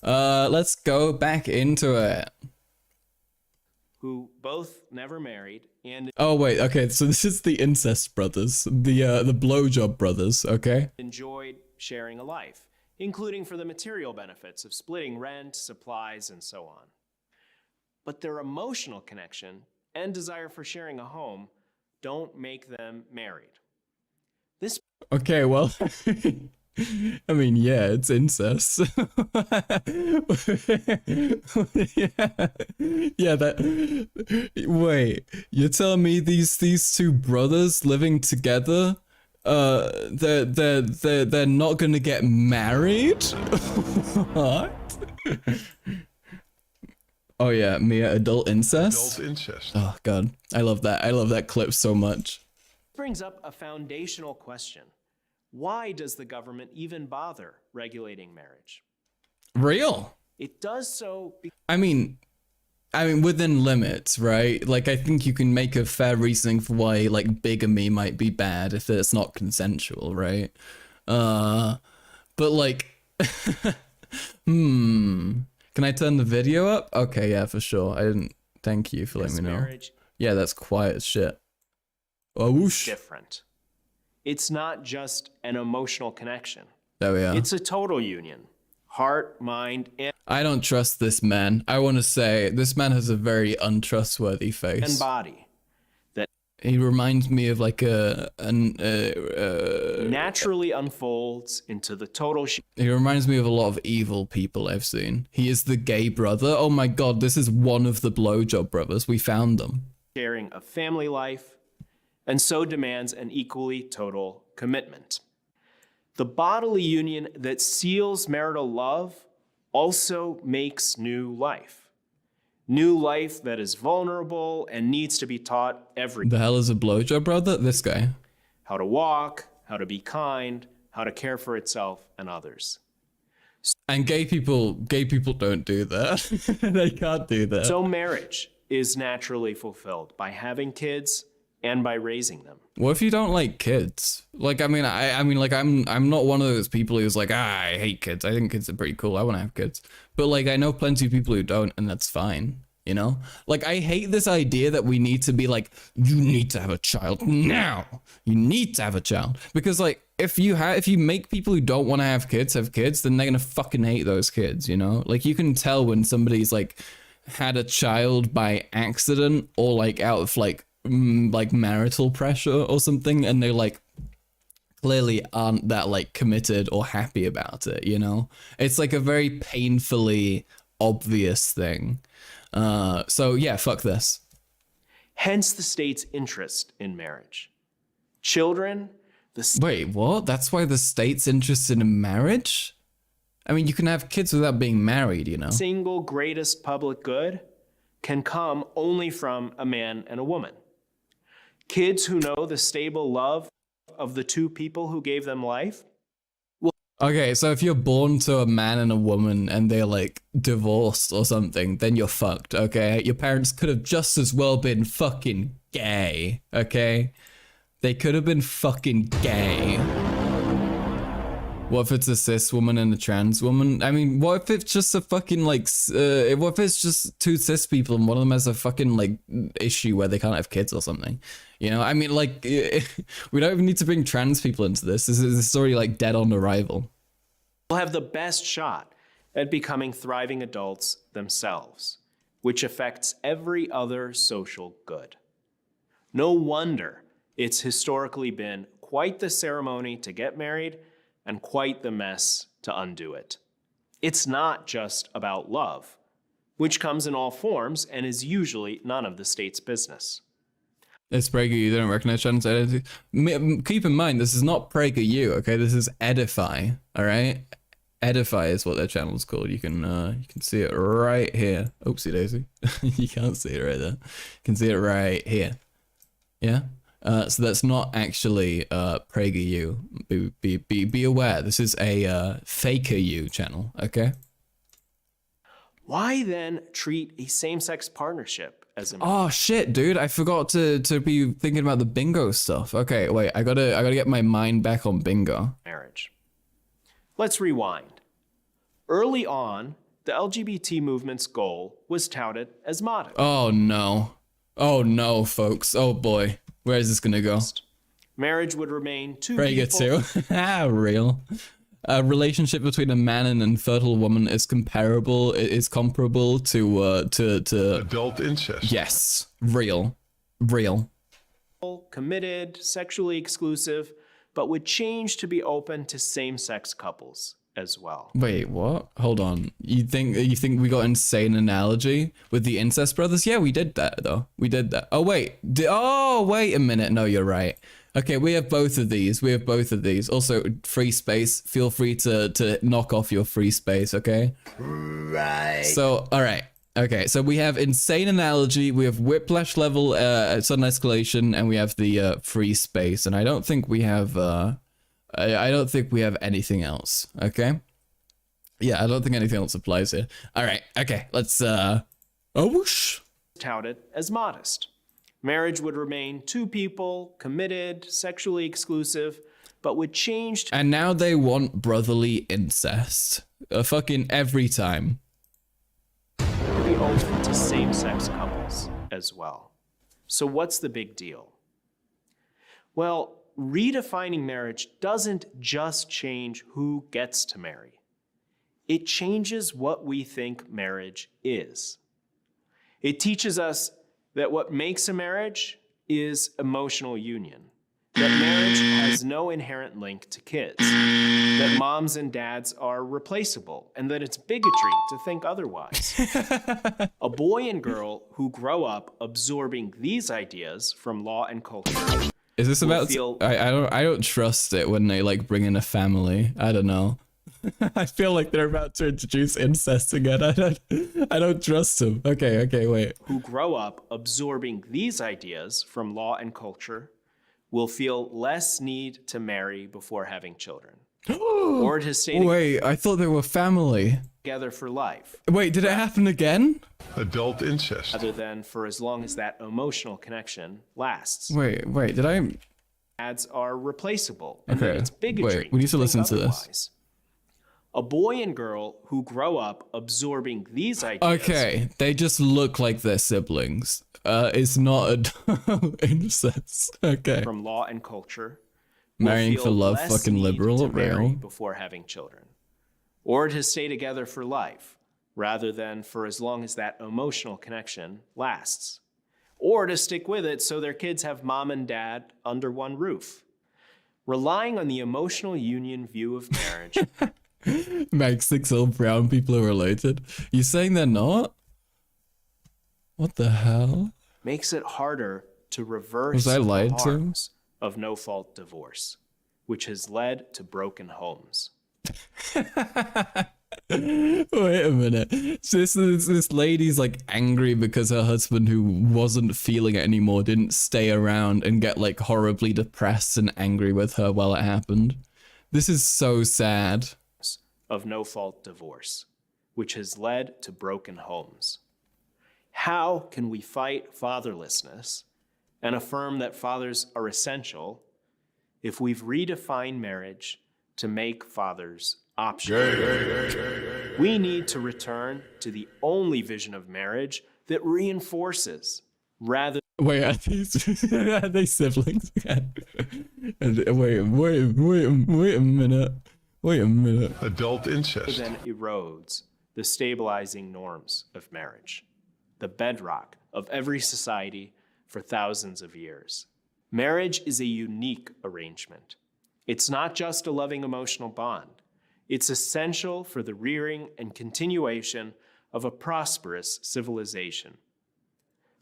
Let's go back into it. Who both never married and Oh wait, okay, so this is the incest brothers, the blowjob brothers, okay? enjoyed sharing a life, including for the material benefits of splitting rent, supplies, and so on. But their emotional connection and desire for sharing a home don't make them married. This Okay, well, I mean, yeah, it's incest. Yeah, that. Wait, you're telling me these two brothers living together, they're not gonna get married? What? Oh yeah, Mia, adult incest. Adult incest. Oh god, I love that. I love that clip so much. brings up a foundational question. Why does the government even bother regulating marriage? Real. It does so I mean, within limits, right? Like, I think you can make a fair reasoning for why, like, bigamy might be bad if it's not consensual, right? But like, Can I turn the video up? Okay, yeah, for sure. I didn't. Thank you for letting me know. marriage Yeah, that's quiet as shit. Oh, whoosh. different. It's not just an emotional connection. There we are. It's a total union. Heart, mind, I don't trust this man. I want to say this man has a very untrustworthy face. and body that He reminds me of like naturally unfolds into the total he reminds me of a lot of evil people I've seen. He is the gay brother. Oh my god, this is one of the blowjob brothers. We found them. sharing of family life, and so demands an equally total commitment. The bodily union that seals marital love also makes new life. New life that is vulnerable and needs to be taught The hell is a blowjob brother? This guy. how to walk, how to be kind, how to care for itself and others. And gay people don't do that. They can't do that. So marriage is naturally fulfilled by having kids and by raising them. What if you don't like kids? Like, I mean, I'm not one of those people who's like, I hate kids. I think kids are pretty cool. I want to have kids. But like, I know plenty of people who don't, and that's fine. You know, like, I hate this idea that we need to be like, you need to have a child now. You need to have a child, because like, if you make people who don't want to have kids, then they're gonna fucking hate those kids. You know, like, you can tell when somebody's like had a child by accident or like out of like marital pressure or something, and they like clearly aren't that like committed or happy about it. You know, it's like a very painfully obvious thing. So yeah, fuck this. Hence the state's interest in marriage. Children, Wait, what? That's why the state's interested in marriage? I mean, you can have kids without being married, you know? single greatest public good can come only from a man and a woman. Kids who know the stable love of the two people who gave them life. Okay, so if you're born to a man and a woman and they're like divorced or something, then you're fucked, okay? Your parents could have just as well been fucking gay, okay? They could have been fucking gay. What if it's a cis woman and a trans woman? I mean, what if it's just a fucking like, what if it's just two cis people and one of them has a fucking like issue where they can't have kids or something? You know, I mean, like, we don't even need to bring trans people into this. This is already like dead on arrival. Will have the best shot at becoming thriving adults themselves, which affects every other social good. No wonder it's historically been quite the ceremony to get married and quite the mess to undo it. It's not just about love, which comes in all forms and is usually none of the state's business. It's PragerU, you don't recognize Shannon's identity. Keep in mind, this is not PragerU, okay? This is Edify, all right? Edify is what their channel is called. You can see it right here. Oopsie daisy. You can't see it right there. You can see it right here. Yeah? So that's not actually PragerU. Be aware. This is a faker you channel. Okay. Why then treat a same-sex partnership as a Oh shit, dude! I forgot to be thinking about the bingo stuff. Okay, wait. I gotta get my mind back on bingo. marriage? Let's rewind. Early on, the LGBT movement's goal was touted as modest. Oh no. Oh no, folks. Oh boy. Where is this gonna go? Marriage would remain two Prager people. too. Real. A relationship between a man and an infertile woman is comparable. It is comparable to Adult incest. yes, real. Committed, sexually exclusive, but would change to be open to same-sex couples as well. Wait, what? Hold on. You think we got insane analogy with the incest brothers? Yeah, we did that though. We did that. Oh wait. Wait a minute. No, you're right. Okay, we have both of these. Also, free space. Feel free to knock off your free space, okay? Right. So, all right. Okay, so we have insane analogy, we have whiplash level sudden escalation, and we have the free space. And I don't think we have I don't think we have anything else. Okay. Yeah, I don't think anything else applies here. All right. Okay. Let's oh whoosh. Touted as modest. Marriage would remain two people, committed, sexually exclusive, but would change to And now they want brotherly incest. Fucking every time. be open to same-sex couples as well. So what's the big deal? Well, redefining marriage doesn't just change who gets to marry. It changes what we think marriage is. It teaches us that what makes a marriage is emotional union, that marriage has no inherent link to kids, that moms and dads are replaceable, and that it's bigotry to think otherwise. A boy and girl who grow up absorbing these ideas from law and culture. Is this about I don't trust it when they like bring in a family. I don't know. I feel like they're about to introduce incest again. I don't trust them. Okay, wait. Who grow up absorbing these ideas from law and culture will feel less need to marry before having children. Or to stay Wait, I thought they were family. together for life. Wait, did it happen again? Adult incest. Rather than for as long as that emotional connection lasts. Wait, did I? Dads are replaceable, and that Okay, it's bigotry. wait, we need to listen to this. otherwise. A boy and girl who grow up absorbing these ideas. Okay, they just look like their siblings. It's not adult incest. Okay. From law and culture. will Marrying feel for love, less fucking need liberal, to marry real. before having children. Or to stay together for life, rather than for as long as that emotional connection lasts. Or to stick with it so their kids have mom and dad under one roof. Relying on the emotional union view of marriage. Max thinks all brown people are related. You saying they're not? What the hell? makes it harder to reverse Was I lied the to? harms of no-fault divorce, which has led to broken homes. Wait a minute. So this lady's like angry because her husband, who wasn't feeling it anymore, didn't stay around and get like horribly depressed and angry with her while it happened. This is so sad. Of no-fault divorce, which has led to broken homes. How can we fight fatherlessness and affirm that fathers are essential if we've redefined marriage to make fathers optional? We need to return to the only vision of marriage that reinforces rather. Wait, are they siblings again? Wait a minute. Wait a minute. Adult incest. Then erodes the stabilizing norms of marriage, the bedrock of every society for thousands of years. Marriage is a unique arrangement. It's not just a loving emotional bond. It's essential for the rearing and continuation of a prosperous civilization.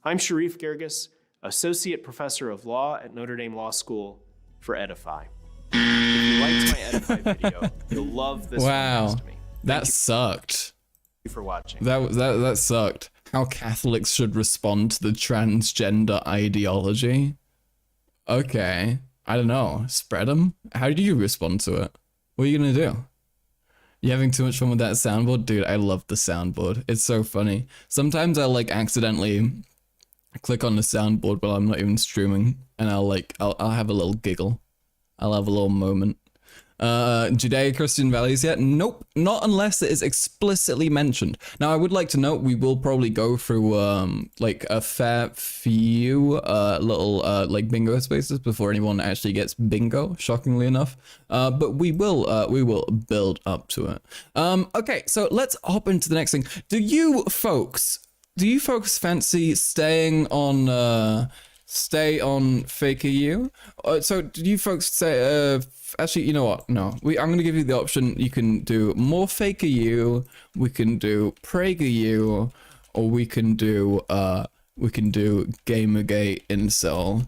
I'm Sharif Girgis, Associate Professor of Law at Notre Dame Law School for Edify. If you liked my Edify video, you'll love this one next to me. That sucked. Thank you for watching. That sucked. How Catholics should respond to the transgender ideology. Okay. I don't know. Spread them? How do you respond to it? What are you gonna do? You having too much fun with that soundboard? Dude, I love the soundboard. It's so funny. Sometimes I'll like accidentally click on the soundboard while I'm not even streaming, and I'll have a little giggle. I'll have a little moment. Judeo-Christian values yet? Nope, not unless it is explicitly mentioned. Now, I would like to note we will probably go through like a fair few little like bingo spaces before anyone actually gets bingo, shockingly enough. But we will build up to it. Okay, so let's hop into the next thing. Do you folks fancy staying on stay on Faker U? So do you folks say actually, you know what? No, I'm gonna give you the option. You can do more Faker U, we can do Prager U, or we can do Gamergate incel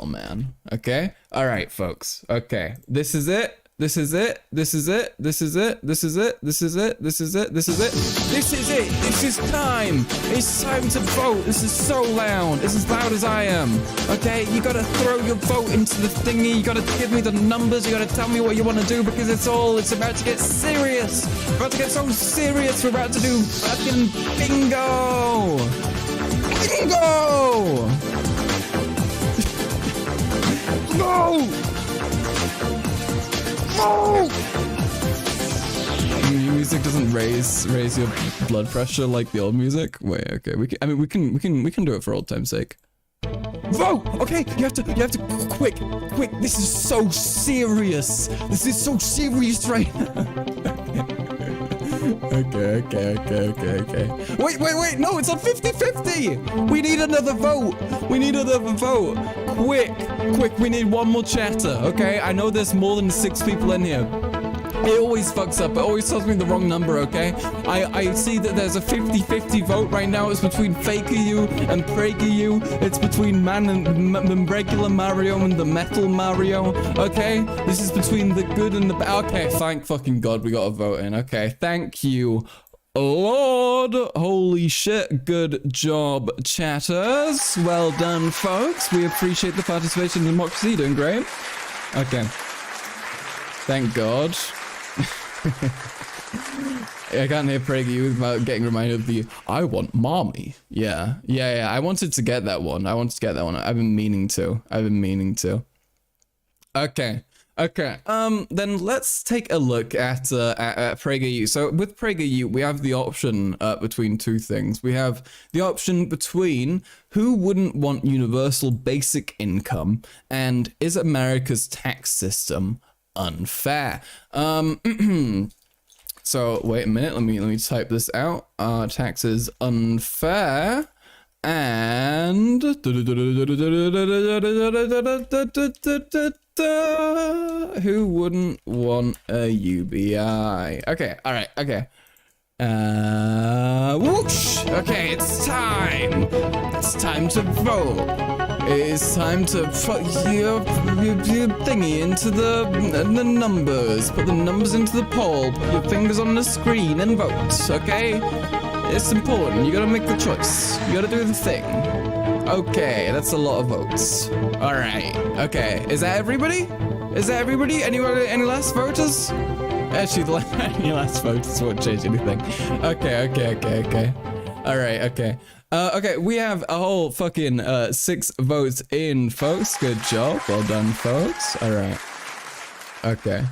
man. Okay? Alright, folks. Okay. This is it. This is it. This is it. This is it. This is it. This is it. This is it. This is it. This is it. This is time. It's time to vote. This is so loud. It's as loud as I am. Okay? You gotta throw your vote into the thingy. You gotta give me the numbers. You gotta tell me what you want to do because it's about to get serious. We're about to get so serious. We're about to do fucking bingo. Bingo! No! No! Music doesn't raise your blood pressure like the old music. Wait, okay, we can do it for old time's sake. Vote! Okay, you have to quick. This is so serious. This is so serious right now. Okay. Wait. No, it's on 50-50. We need another vote. Quick. We need one more chatter. Okay, I know there's more than 6 people in here. It always fucks up. It always tells me the wrong number, okay? I see that there's a 50-50 vote right now. It's between Faker U and Prager U. It's between Man and regular Mario and the Metal Mario, okay? This is between the good and the bad. Okay, thank fucking God we got a vote in. Okay, thank you, Lord. Holy shit, good job, chatters. Well done, folks. We appreciate the participation in democracy. You're doing great. Okay. Thank God. I can't hear Prager U without getting reminded of the I want mommy. Yeah. I wanted to get that one. I've been meaning to. Okay. Then let's take a look at Prager U. So with Prager U, we have the option between 2 things. We have the option between who wouldn't want universal basic income and is America's tax system unfair? So wait a minute, let me type this out. Taxes unfair and who wouldn't want a UBI? Okay, all right, okay. Whoosh! Okay, it's time. It's time to vote. It's time to put your thingy into the numbers. Put the numbers into the poll. Put your fingers on the screen and vote, okay? It's important. You gotta make the choice. You gotta do the thing. Okay, that's a lot of votes. All right. Okay, is that everybody? Any last voters? Actually, any last voters won't change anything. Okay. All right, okay. Okay, we have a whole fucking 6 votes in, folks. Good job. Well done, folks. All right. Okay.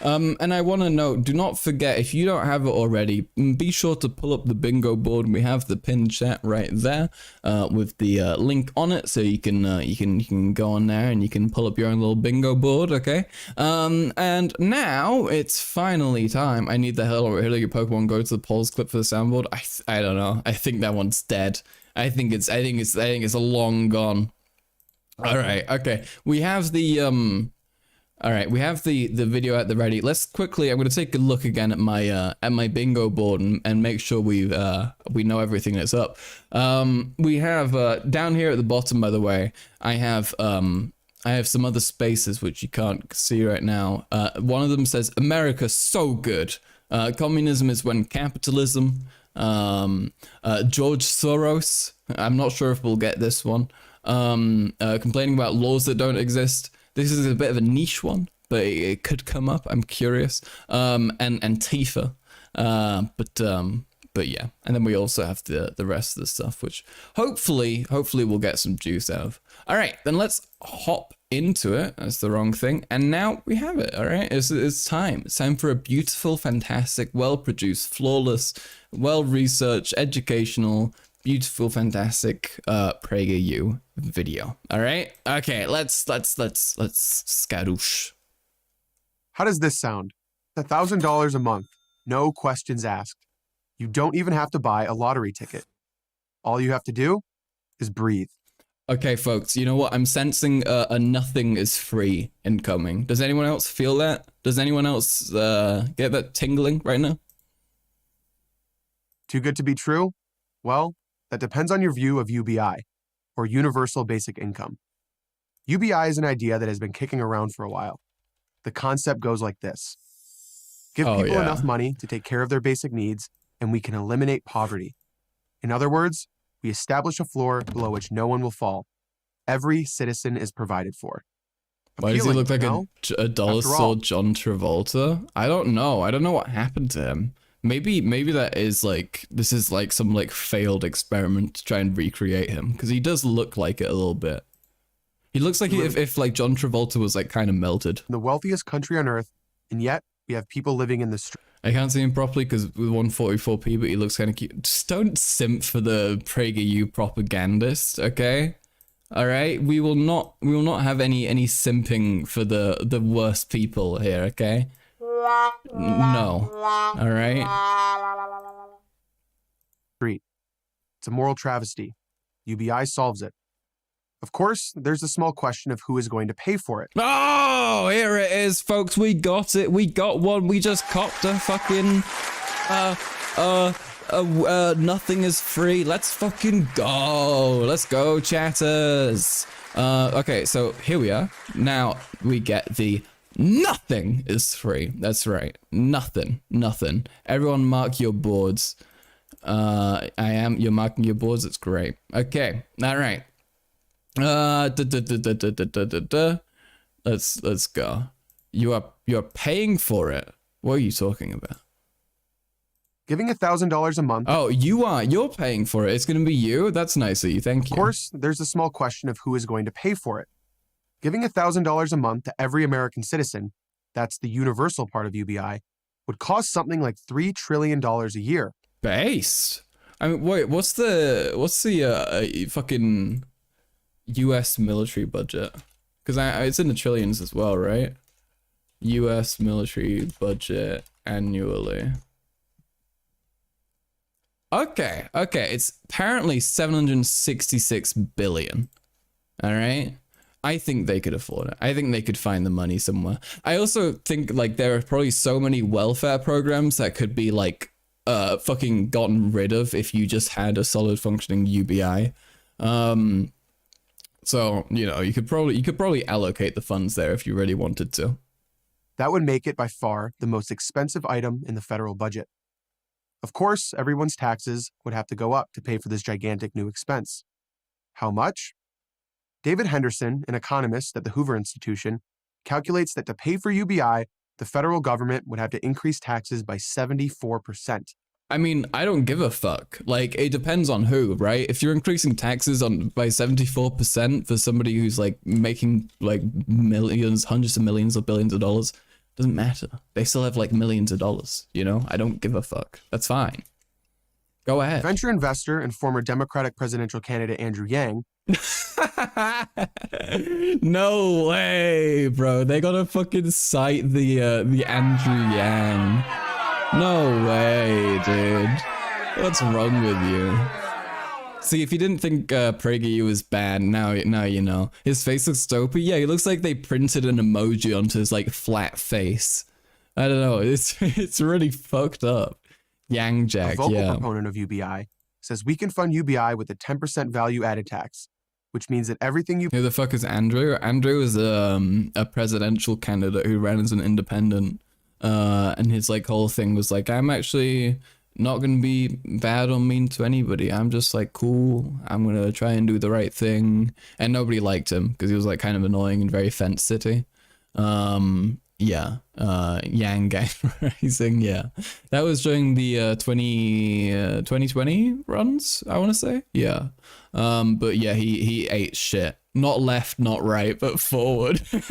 And I want to note, do not forget, if you don't have it already, be sure to pull up the bingo board. We have the pinned chat right there with the link on it, so you can go on there and you can pull up your own little bingo board, okay? And now it's finally time. I need the Hillary Pokemon go to the polls clip for the soundboard. I don't know. I think that one's dead. I think it's a long gone. All right, okay. We have the all right, we have the video at the ready. Let's quickly, I'm going to take a look again at my bingo board and make sure we know everything that's up. We have down here at the bottom, by the way, I have some other spaces which you can't see right now. One of them says America so good. Communism is when capitalism. George Soros. I'm not sure if we'll get this one. complaining about laws that don't exist. This is a bit of a niche one, but it could come up. I'm curious. And Tifa. But yeah, and then we also have the rest of the stuff, which hopefully we'll get some juice out of. All right, then let's hop into it. That's the wrong thing. And now we have it. All right, it's time. It's time for a beautiful, fantastic, well-produced, flawless, well-researched, educational, beautiful, fantastic PragerU video. All right. Okay, let's skadoosh. How does this sound? $1,000 a month, no questions asked. You don't even have to buy a lottery ticket. All you have to do is breathe. Okay, folks, you know what? I'm sensing a nothing is free incoming. Does anyone else feel that? Does anyone else get that tingling right now? Too good to be true? Well, that depends on your view of UBI, or Universal Basic Income. UBI is an idea that has been kicking around for a while. The concept goes like this. Give people enough money to take care of their basic needs, and we can eliminate poverty. In other words, we establish a floor below which no one will fall. Every citizen is provided for. Why does he look like a dollar After store all, John Travolta? I don't know. I don't know what happened to him. Maybe that is like, this is like some like failed experiment to try and recreate him, because he does look like it a little bit. He looks like if like John Travolta was like kind of melted. the wealthiest country on earth, and yet we have people living in the street. I can't see him properly because with 144p, but he looks kind of cute. Just don't simp for the PragerU propagandist, okay? All right, we will not have any simping for the worst people here, okay? No. All right. It's a moral travesty. UBI solves it. Of course, there's a small question of who is going to pay for it. Oh, here it is, folks. We got it. We got one. We just copped a fucking nothing is free. Let's fucking go. Let's go, chatters. Okay, so here we are. Now we get the nothing is free. That's right. Nothing. Everyone mark your boards. You're marking your boards. It's great. Okay. All right. Let's go. You're paying for it. What are you talking about? Giving $1,000 a month. Oh, you're paying for it. It's gonna be you. That's nice of you. Thank you. Of course, there's a small question of who is going to pay for it. Giving $1,000 a month to every American citizen, that's the universal part of UBI, would cost something like $3 trillion a year. Based. I mean, wait. What's the fucking U.S. military budget? Because it's in the trillions as well, right? U.S. military budget annually. Okay. It's apparently 766 billion. All right. I think they could afford it. I think they could find the money somewhere. I also think like there are probably so many welfare programs that could be like fucking gotten rid of if you just had a solid functioning UBI. So, you know, you could probably allocate the funds there if you really wanted to. That would make it by far the most expensive item in the federal budget. Of course, everyone's taxes would have to go up to pay for this gigantic new expense. How much? David Henderson, an economist at the Hoover Institution, calculates that to pay for UBI, the federal government would have to increase taxes by 74%. I mean, I don't give a fuck. Like, it depends on who, right? If you're increasing taxes by 74% for somebody who's like making like millions, hundreds of millions or billions of dollars, doesn't matter. They still have like millions of dollars, you know? I don't give a fuck. That's fine. Go ahead. Venture investor and former Democratic presidential candidate Andrew Yang. No way, bro. They gotta fucking cite the Andrew Yang. No way, dude. What's wrong with you? See, if you didn't think PragerU was bad, now you know. His face looks dopey. Yeah, he looks like they printed an emoji onto his like flat face. I don't know. It's really fucked up. Yang Jack, A vocal yeah. proponent of UBI says we can fund UBI with a 10% value added tax, which means that everything you... Who the fuck is Andrew? Andrew is a presidential candidate who ran as an independent. And his like whole thing was like, I'm actually not gonna be bad or mean to anybody. I'm just like, cool, I'm gonna try and do the right thing. And nobody liked him because he was like kind of annoying and very fence city. Yang Gang Rising, yeah. That was during the 2020 runs, I want to say. Yeah. But yeah, he ate shit. Not left, not right, but forward. Oh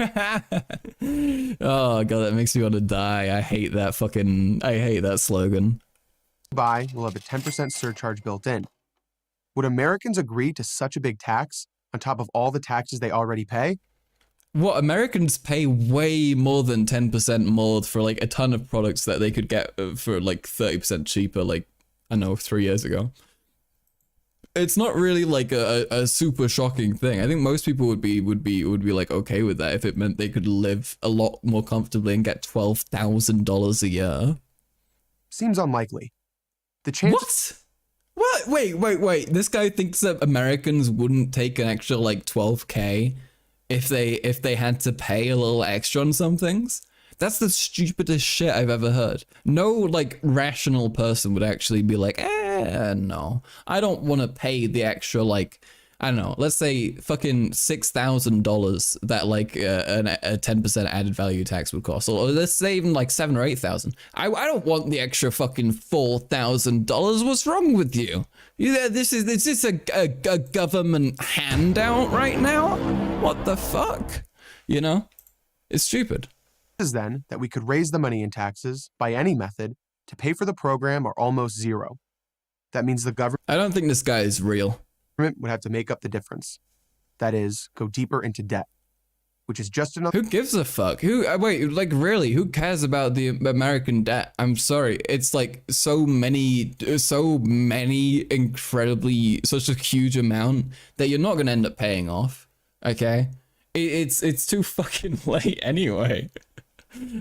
god, that makes me want to die. I hate that slogan. Buy will have a 10% surcharge built in. Would Americans agree to such a big tax on top of all the taxes they already pay? What, Americans pay way more than 10% more for like a ton of products that they could get for like 30% cheaper, like, I don't know, 3 years ago. It's not really like a super shocking thing. I think most people would be like okay with that if it meant they could live a lot more comfortably and get $12,000 a year. Seems unlikely. The chance. What? Wait. This guy thinks that Americans wouldn't take an extra like 12K if they had to pay a little extra on some things. That's the stupidest shit I've ever heard. No like rational person would actually be like, no, I don't want to pay the extra, like, I don't know, let's say fucking $6,000 that like a 10% added value tax would cost, or let's say even like 7 or 8,000. I don't want the extra fucking $4,000. What's wrong with you? Is this a government handout right now? What the fuck? You know, it's stupid. Is then that we could raise the money in taxes by any method to pay for the program are almost zero. That means the government. I don't think this guy is real. Would have to make up the difference. That is, go deeper into debt, which is just another. Who gives a fuck? Wait, like really, who cares about the American debt? I'm sorry. It's like so many incredibly, such a huge amount that you're not going to end up paying off. Okay. It's too fucking late anyway.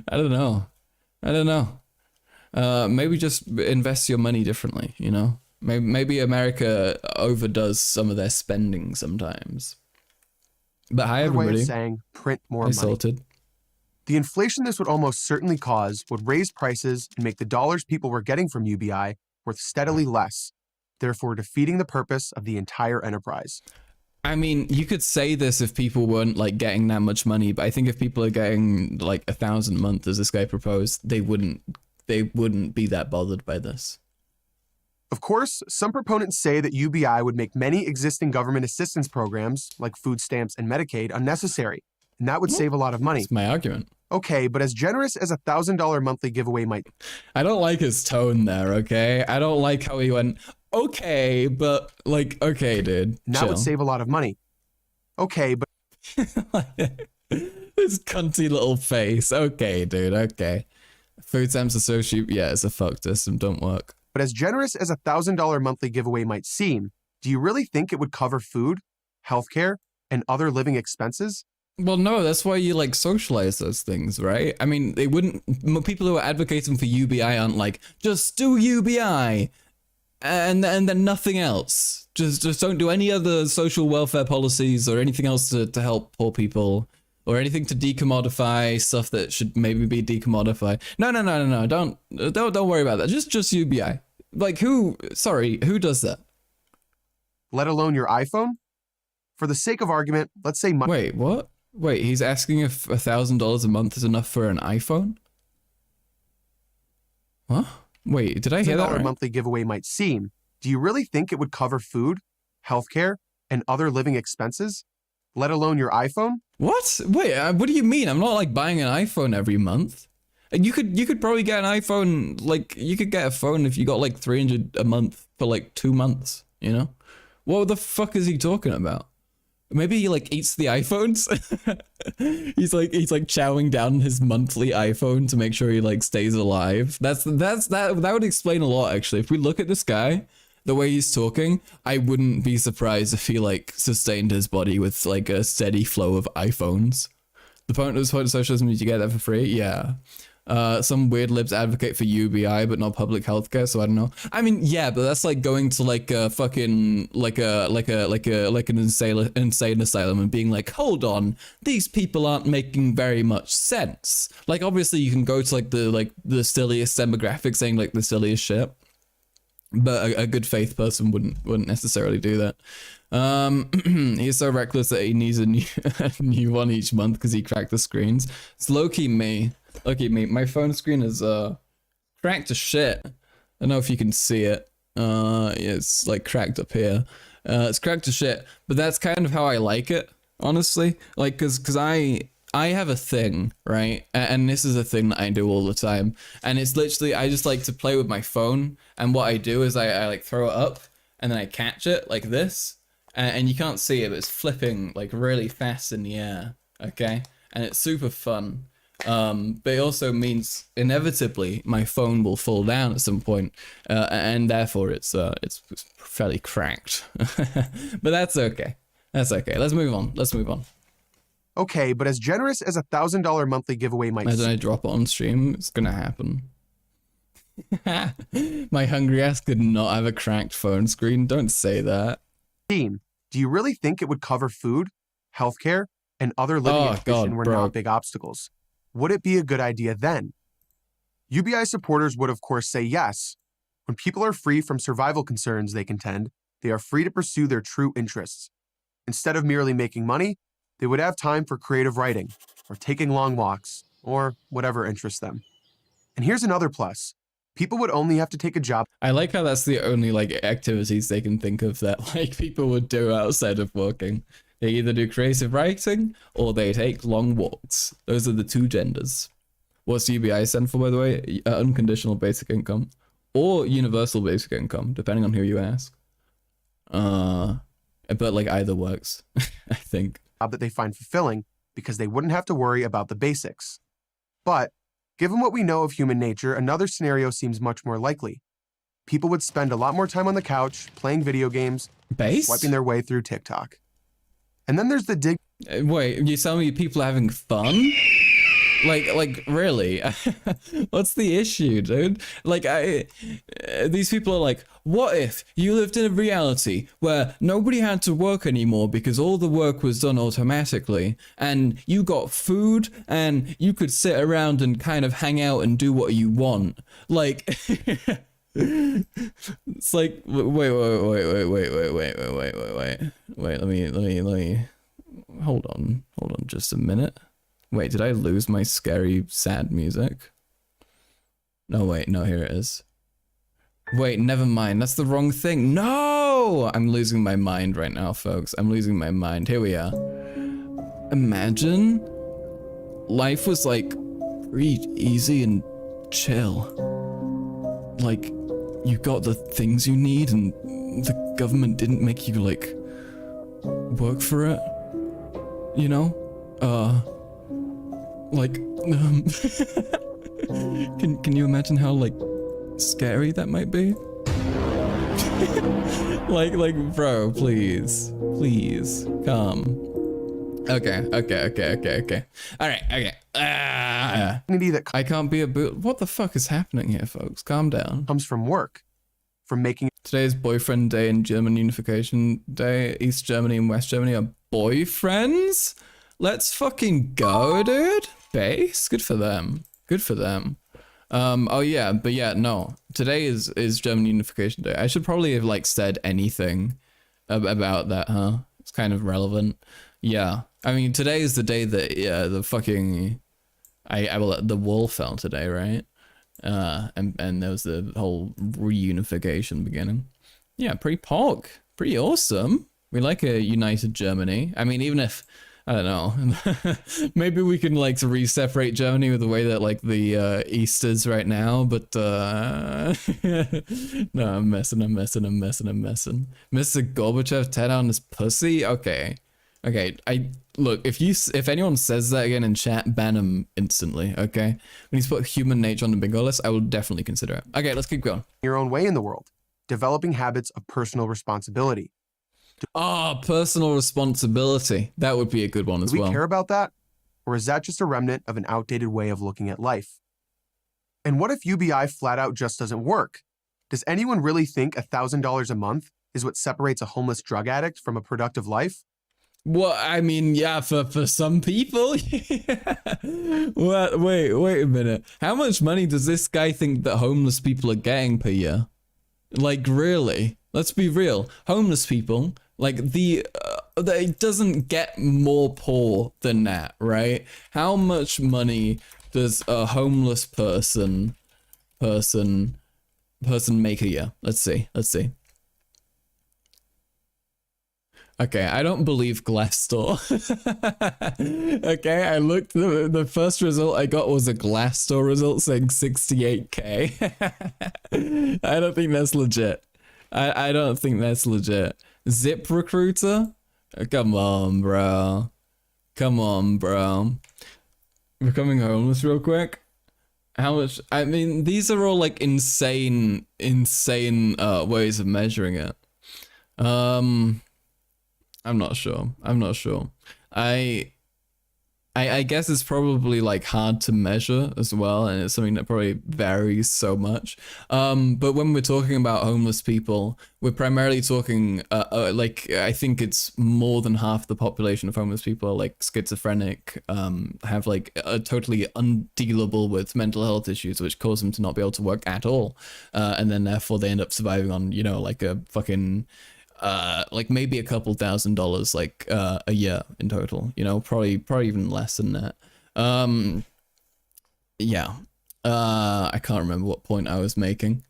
I don't know. Maybe just invest your money differently, you know? Maybe America overdoes some of their spending sometimes. But hi, everybody. Way of saying print more money. Sorted. The inflation this would almost certainly cause would raise prices and make the dollars people were getting from UBI worth steadily less, therefore defeating the purpose of the entire enterprise. I mean, you could say this if people weren't like getting that much money, but I think if people are getting like 1,000 a month, as this guy proposed, they wouldn't be that bothered by this. Of course, some proponents say that UBI would make many existing government assistance programs, like food stamps and Medicaid, unnecessary, and that would save a lot of money. That's my argument. Okay, but as generous as a $1,000 monthly giveaway might... I don't like his tone there, okay? I don't like how he went, okay, but like, okay, dude. And that chill. would save a lot of money. Okay, but... His cunty little face. Okay, dude, okay. Food stamps associate, yeah, it's a fuck system, don't work. But as generous as a $1,000 monthly giveaway might seem, do you really think it would cover food, healthcare, and other living expenses? Well, no, that's why you like socialize those things, right? I mean, they wouldn't, people who are advocating for UBI aren't like, just do UBI and then nothing else. Just don't do any other social welfare policies or anything else to help poor people or anything to decommodify stuff that should maybe be decommodified. No. Don't worry about that. Just UBI. Like who does that? Let alone your iPhone? For the sake of argument, let's say money. Wait, what? Wait, he's asking if $1,000 a month is enough for an iPhone? What? Wait, did I hear that right? Monthly giveaway might seem. Do you really think it would cover food, healthcare, and other living expenses? Let alone your iPhone? What? Wait, what do you mean? I'm not like buying an iPhone every month. And you could probably get an iPhone, like you could get a phone if you got like $300 a month for like 2 months, you know? What the fuck is he talking about? Maybe he like eats the iPhones. he's like chowing down his monthly iPhone to make sure he like stays alive. That would explain a lot actually. If we look at this guy, the way he's talking, I wouldn't be surprised if he like sustained his body with like a steady flow of iPhones. The point of socialism is you get that for free. Yeah. Some weird libs advocate for UBI but not public healthcare, so I don't know. I mean, yeah, but that's like going to like a fucking like an insane asylum and being like, hold on, these people aren't making very much sense. Like obviously you can go to like the silliest demographic saying like the silliest shit. But a good faith person wouldn't necessarily do that. He's so reckless that he needs a new one each month because he cracked the screens. It's low-key me. Low-key me. My phone screen is cracked to shit. I don't know if you can see it. It's like cracked up here. It's cracked to shit, but that's kind of how I like it, honestly. Like, cause I have a thing, right? And this is a thing that I do all the time. And it's literally, I just like to play with my phone. And what I do is I like throw it up and then I catch it like this. And you can't see it, but it's flipping like really fast in the air. Okay. And it's super fun. But it also means inevitably my phone will fall down at some point, and therefore it's fairly cracked. But that's okay. That's okay. Let's move on. Let's move on. Okay, but as generous as $1,000 monthly giveaway might As I drop it on stream, it's gonna happen. My hungry ass could not have a cracked phone screen. Don't say that. seem, do you really think it would cover food, healthcare, and other living conditions were not big obstacles? Would it be a good idea then? UBI supporters would of course say yes. When people are free from survival concerns, they contend, they are free to pursue their true interests. Instead of merely making money, they would have time for creative writing, or taking long walks, or whatever interests them. And here's another plus. People would only have to take a job. I like how that's the only like activities they can think of that like people would do outside of working. They either do creative writing or they take long walks. Those are the two genders. What's UBI stand for, by the way? Unconditional basic income or universal basic income, depending on who you ask. But like either works, I think. That they find fulfilling because they wouldn't have to worry about the basics. But given what we know of human nature, another scenario seems much more likely. People would spend a lot more time on the couch, playing video games, swiping their way through TikTok. And then there's the dig. Wait, you tell me people are having fun? Like really? What's the issue, dude? Like these people are like, what if you lived in a reality where nobody had to work anymore because all the work was done automatically and you got food and you could sit around and kind of hang out and do what you want? Like, it's like, wait, let me, hold on just a minute. Wait, did I lose my scary, sad music? No, wait, no, here it is. Wait, never mind, that's the wrong thing. No! I'm losing my mind right now, folks. I'm losing my mind. Here we are. Imagine life was like pretty easy and chill. Like, you got the things you need and the government didn't make you, like, work for it. You know? Like, can you imagine how, like, scary that might be? like, bro, please, come. Okay. All right, okay. I can't be a boot. What the fuck is happening here, folks? Calm down. Comes from work, from making. Today's boyfriend day and German unification day. East Germany and West Germany are boyfriends? Let's fucking go, dude. Base? Good for them. Good for them. Oh yeah, but yeah, no. Today is German Unification Day. I should probably have like said anything about that, huh? It's kind of relevant. Yeah. I mean, today is the day that the fucking the wall fell today, right? And there was the whole reunification beginning. Yeah, pretty pog. Pretty awesome. We like a united Germany. I mean, even if I don't know. Maybe we can like to re-separate Germany with the way that like the East is right now, but no, I'm messing. Mr. Gorbachev tear down his pussy? Okay. Look, if anyone says that again in chat, ban him instantly, okay? When he's put human nature on the bingo list, I will definitely consider it. Okay, let's keep going. Your own way in the world, developing habits of personal responsibility. Personal responsibility. That would be a good one as well. Do we care about that? Or is that just a remnant of an outdated way of looking at life? And what if UBI flat out just doesn't work? Does anyone really think $1,000 a month is what separates a homeless drug addict from a productive life? Well, I mean, yeah, for some people. Wait a minute. How much money does this guy think that homeless people are getting per year? Like, really? Let's be real. Homeless people, like, it doesn't get more poor than that, right? How much money does a homeless person make a year? Let's see. Okay, I don't believe Glassdoor. Okay, I looked, the first result I got was a Glassdoor result saying 68K. I don't think that's legit. I don't think that's legit. Zip Recruiter? Come on, bro. Come on, bro. Becoming homeless real quick. How much? I mean, these are all like insane ways of measuring it. I'm not sure. I guess it's probably like hard to measure as well, and it's something that probably varies so much. But when we're talking about homeless people, we're primarily talking like, I think it's more than half the population of homeless people are like schizophrenic, have like a totally undealable with mental health issues, which cause them to not be able to work at all, and then therefore they end up surviving on, you know, like a fucking like maybe a couple $1,000 like a year in total, you know, probably even less than that. Yeah. I can't remember what point I was making,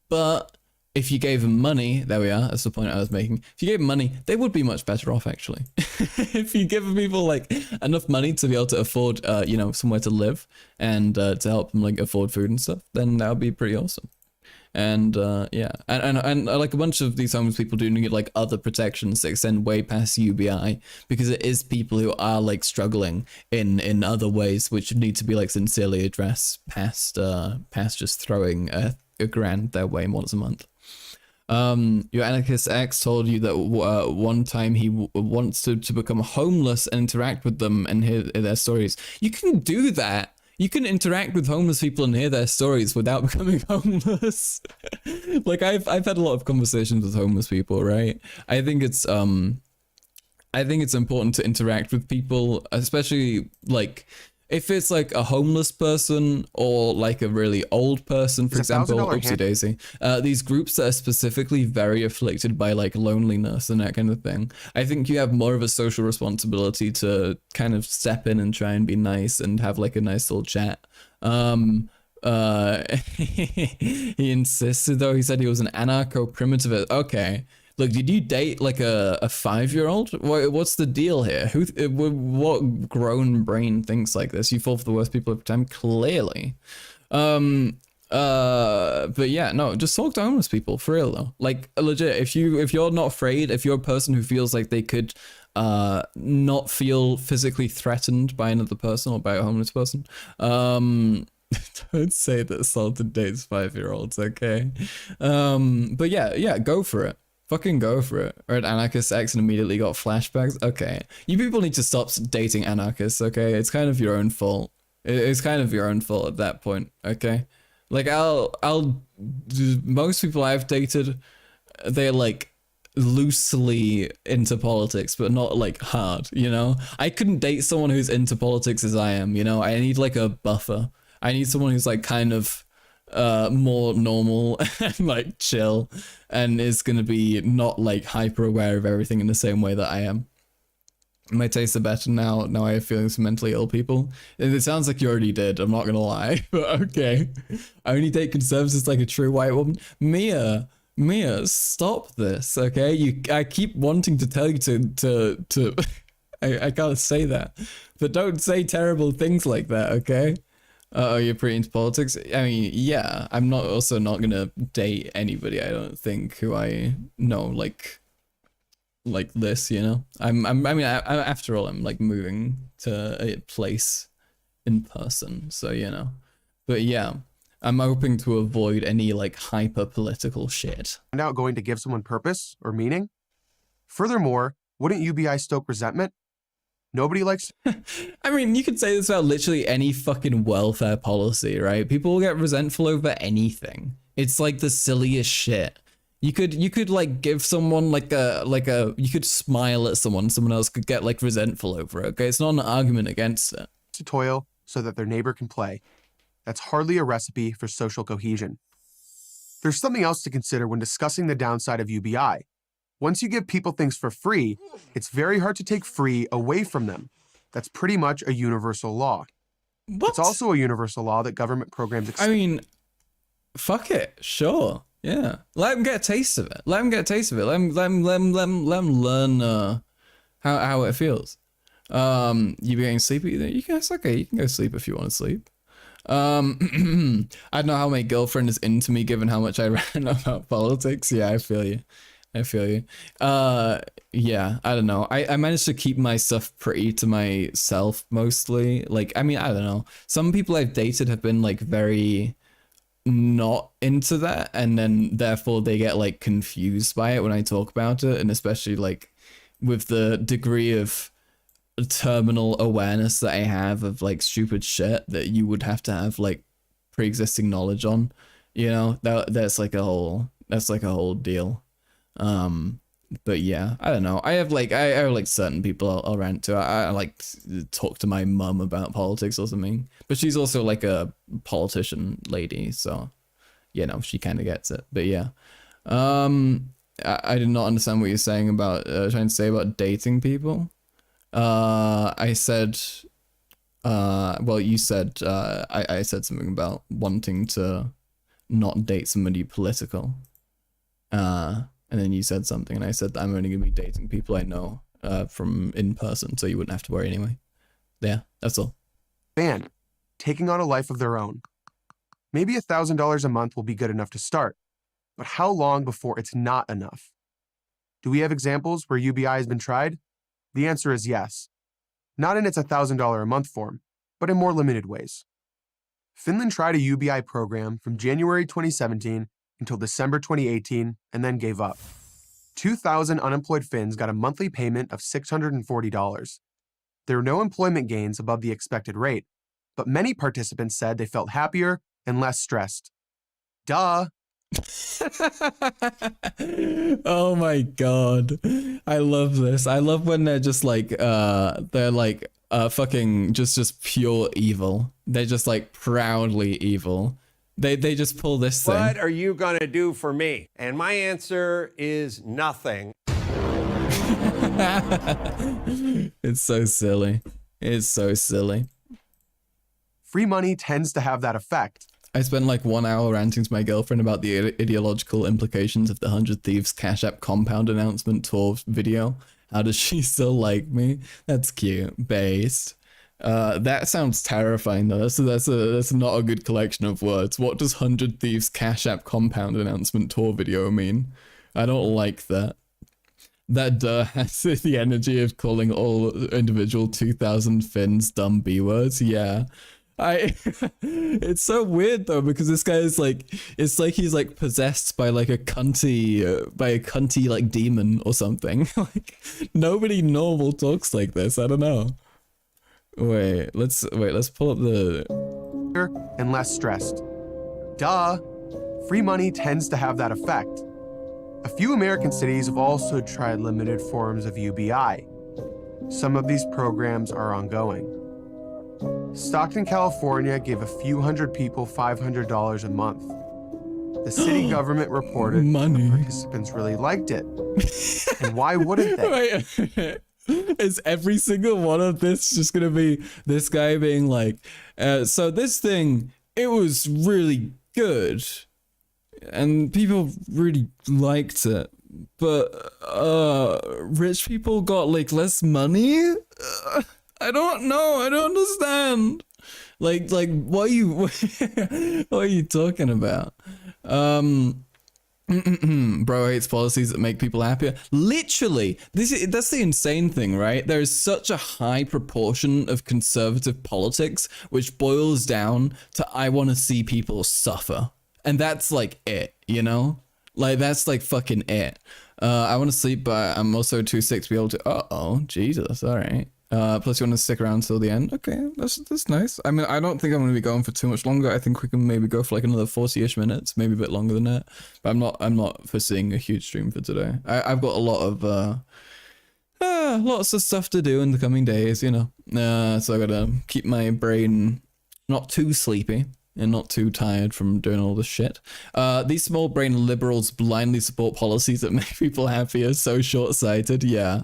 but if you gave them money, there we are, that's the point I was making. If you gave them money, they would be much better off, actually. If you give people like enough money to be able to afford you know, somewhere to live, and to help them like afford food and stuff, then that would be pretty awesome. And yeah, and like a bunch of these homeless people do need like other protections that extend way past UBI, because it is people who are like struggling in other ways, which need to be like sincerely addressed past just throwing a grand their way once a month. Your anarchist ex told you that one time he wants to become homeless and interact with them and hear their stories. You can do that. You can interact with homeless people and hear their stories without becoming homeless. Like I've had a lot of conversations with homeless people, right? I think it's important to interact with people, especially like if it's like a homeless person or like a really old person, for example. Oopsie daisy. These groups that are specifically very afflicted by like loneliness and that kind of thing. I think you have more of a social responsibility to kind of step in and try and be nice and have like a nice little chat. He insisted though, he said he was an anarcho-primitivist. Okay. Look, did you date like a 5-year-old? What's the deal here? What grown brain thinks like this? You fall for the worst people every time, clearly. But yeah, no, just talk to homeless people for real though. Like legit, if you're not afraid, if you're a person who feels like they could not feel physically threatened by another person or by a homeless person, don't say that Sultan dates 5-year-olds, okay? But yeah, go for it. Fucking go for it. Or an anarchist ex and immediately got flashbacks. Okay. You people need to stop dating anarchists, okay? It's kind of your own fault. It's kind of your own fault at that point, okay? Like most people I've dated, they're like loosely into politics, but not like hard, you know? I couldn't date someone who's into politics as I am, you know? I need like a buffer. I need someone who's like kind of more normal and like chill and is gonna be not like hyper aware of everything in the same way that I am. My tastes are better now I have feelings for mentally ill people. It sounds like you already did, I'm not gonna lie, but okay. I only date conservatives like a true white woman. Mia, stop this, okay? I keep wanting to tell you to I can't say that, but don't say terrible things like that, okay? You're pretty into politics? I mean, yeah, I'm also not gonna date anybody, I don't think, who I know like this, you know? I mean, after all, I'm like moving to a place in person, so you know. But yeah, I'm hoping to avoid any like hyper political shit. Now going to give someone purpose or meaning? Furthermore, wouldn't UBI stoke resentment? Nobody likes... I mean, you could say this about literally any fucking welfare policy, right? People will get resentful over anything. It's like the silliest shit. You could like give someone like a you could smile at someone else could get like resentful over it, okay? It's not an argument against it. To toil so that their neighbor can play. That's hardly a recipe for social cohesion. There's something else to consider when discussing the downside of UBI. Once you give people things for free, it's very hard to take free away from them. That's pretty much a universal law. What? It's also a universal law that government programs I mean, fuck it, sure, yeah. Let them get a taste of it. Let them get a taste of it. Let them learn how it feels. You be getting sleepy? You can. It's okay. You can go sleep if you want to sleep. I don't know how my girlfriend is into me, given how much I ran about politics. Yeah, I feel you. Yeah, I don't know. I managed to keep my stuff pretty to myself mostly. Like, I mean, I don't know. Some people I've dated have been like very not into that, and then therefore they get like confused by it when I talk about it, and especially like with the degree of terminal awareness that I have of like stupid shit that you would have to have like pre-existing knowledge on, you know, that's like a whole deal. But yeah, I don't know. I have like certain people I'll rant to. I like talk to my mum about politics or something, but she's also like a politician lady, so you know, she kind of gets it. But yeah, I did not understand what you're saying about trying to say about dating people. I said, well, you said, I said something about wanting to not date somebody political. And then you said something, and I said that I'm only gonna be dating people I know from in person, so you wouldn't have to worry anyway. Yeah, that's all. Band, taking on a life of their own. Maybe $1,000 a month will be good enough to start, but how long before it's not enough? Do we have examples where UBI has been tried? The answer is yes. Not in its $1,000 a month form, but in more limited ways. Finland tried a UBI program from January 2017 until December 2018 and then gave up. 2,000 unemployed Finns got a monthly payment of $640. There were no employment gains above the expected rate, but many participants said they felt happier and less stressed. Duh! Oh my god, I love this. I love when they're just like fucking just pure evil. They're just like proudly evil. They just pull this thing. What are you gonna do for me? And my answer is nothing. It's so silly. It's so silly. Free money tends to have that effect. I spent like 1 hour ranting to my girlfriend about the ideological implications of the 100 Thieves Cash App compound announcement tour video. How does she still like me? That's cute. Based. That sounds terrifying though. That's not a good collection of words. What does 100 Thieves Cash App compound announcement tour video mean? I don't like that. That has the energy of calling all individual 2,000 Finns dumb B words. Yeah. It's so weird though, because this guy is like, it's like he's like possessed by like a cunty like demon or something. Like nobody normal talks like this. I don't know. Wait, let's pull up the and less stressed. Duh! Free money tends to have that effect. A few American cities have also tried limited forms of UBI. Some of these programs are ongoing. Stockton, California gave a few hundred people $500 a month. The city government reported money. The participants really liked it. And why wouldn't they? Wait, is every single one of this just gonna be this guy being like, so this thing, it was really good and people really liked it, but rich people got like less money? I don't know. I don't understand. Like what are you what are you talking about? Bro hates policies that make people happier. Literally, that's the insane thing, right? There is such a high proportion of conservative politics which boils down to I want to see people suffer. And that's like it, you know? Like that's like fucking it. I want to sleep, but I'm also too sick to be able to. Uh-oh, Jesus, all right. Plus you want to stick around till the end. Okay, that's nice. I mean, I don't think I'm going to be going for too much longer. I think we can maybe go for like another 40-ish minutes, maybe a bit longer than that. But I'm not foreseeing a huge stream for today. I've got a lot of lots of stuff to do in the coming days, you know. So I gotta keep my brain not too sleepy. and not too tired from doing all this shit. These small brain liberals blindly support policies that make people happier. So short-sighted. Yeah,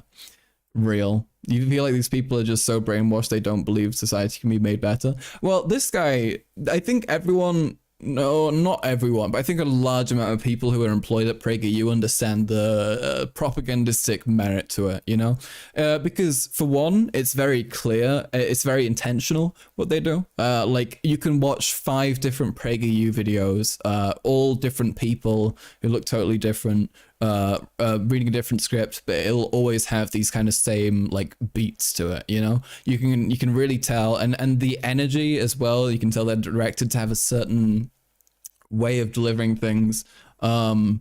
real. You feel like these people are just so brainwashed they don't believe society can be made better. Well, this guy, I think everyone... No, not everyone, but I think a large amount of people who are employed at PragerU understand the propagandistic merit to it, you know? Because for one, it's very clear, it's very intentional what they do. Like, you can watch 5 different PragerU videos, all different people who look totally different, reading a different script, but it'll always have these kind of same like beats to it, you know? You can really tell, and the energy as well, you can tell they're directed to have a certain way of delivering things. And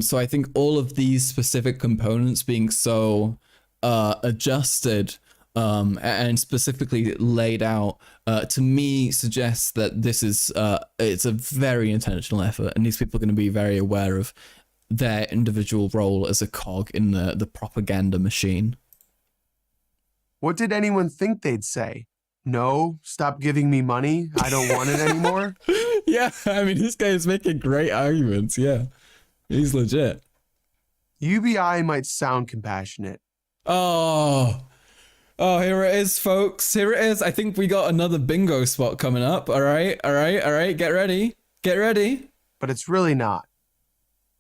so I think all of these specific components being so adjusted and specifically laid out, to me suggests that this is it's a very intentional effort, and these people are going to be very aware of their individual role as a cog in the propaganda machine. What did anyone think they'd say? No, stop giving me money. I don't want it anymore. Yeah, I mean, this guy is making great arguments. Yeah, he's legit. UBI might sound compassionate. Oh, here it is, folks. Here it is. I think we got another bingo spot coming up. All right. Get ready. But it's really not.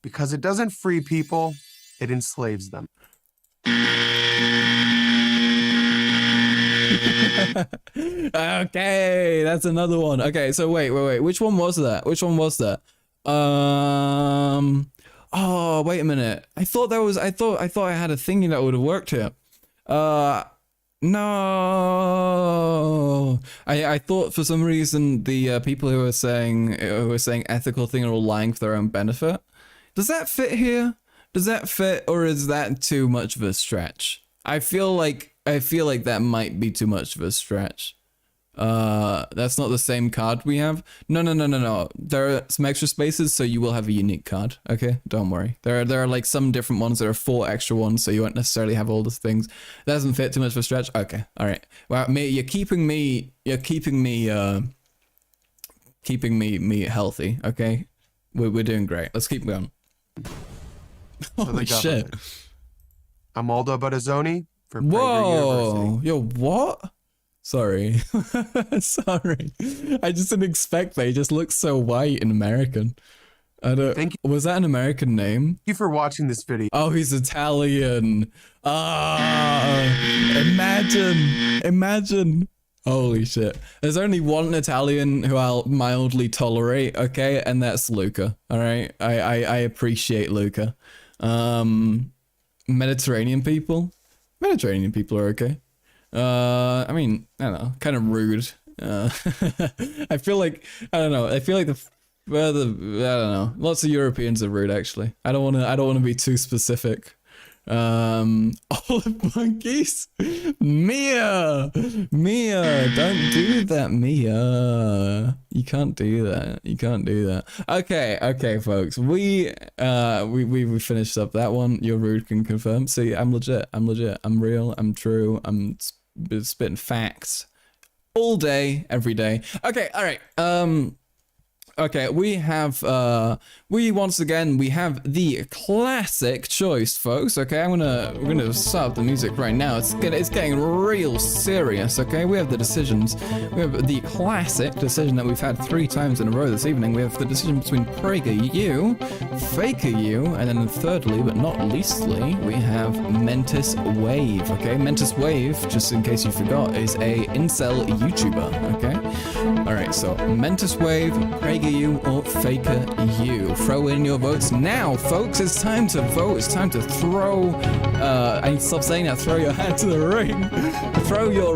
Because it doesn't free people, it enslaves them. Okay, that's another one. Okay, so wait. Which one was that? Oh, wait a minute. I thought I had a thingy that would have worked here. No. I thought for some reason the people who were saying ethical thing are all lying for their own benefit. Does that fit here? Does that fit, or is that too much of a stretch? I feel like that might be too much of a stretch. That's not the same card we have. No. There are some extra spaces, so you will have a unique card. Okay, don't worry. There are like some different ones. There are 4 extra ones, so you won't necessarily have all the things. That doesn't fit too much of a stretch. Okay, all right. Well, you're keeping me healthy. Okay, we're doing great. Let's keep going. Holy shit. I'm Aldo Buttazzoni for Prager Whoa! University. Yo, what? Sorry. Sorry. I just didn't expect that. He just looks so white and American. Thank you. Was that an American name? Thank you for watching this video. Oh, he's Italian. Imagine. Holy shit. There's only one Italian who I'll mildly tolerate, okay? And that's Luca, all right? I appreciate Luca. Mediterranean people are okay. I mean, I don't know, kind of rude. I feel like the further, I don't know, lots of Europeans are rude actually. I don't want to be too specific. Olive monkeys? Mia, don't do that, Mia. You can't do that. Okay, folks. We finished up that one. You're rude can confirm. See, I'm legit. I'm real. I'm true. I'm spitting facts all day, every day. Okay, all right. Okay, we have once again the classic choice, folks. Okay, we're gonna start the music right now. It's getting real serious. Okay, we have the decisions. We have the classic decision that we've had 3 times in a row this evening. We have the decision between PragerU, FakerU, and then thirdly, but not leastly, we have Mentis Wave. Okay, Mentis Wave, just in case you forgot, is a incel YouTuber. Okay, all right. So Mentis Wave, PragerU, or FakerU. Throw in your votes now, folks. It's time to vote. It's time to throw. I need to stop saying that. Throw your hat to the ring. Throw your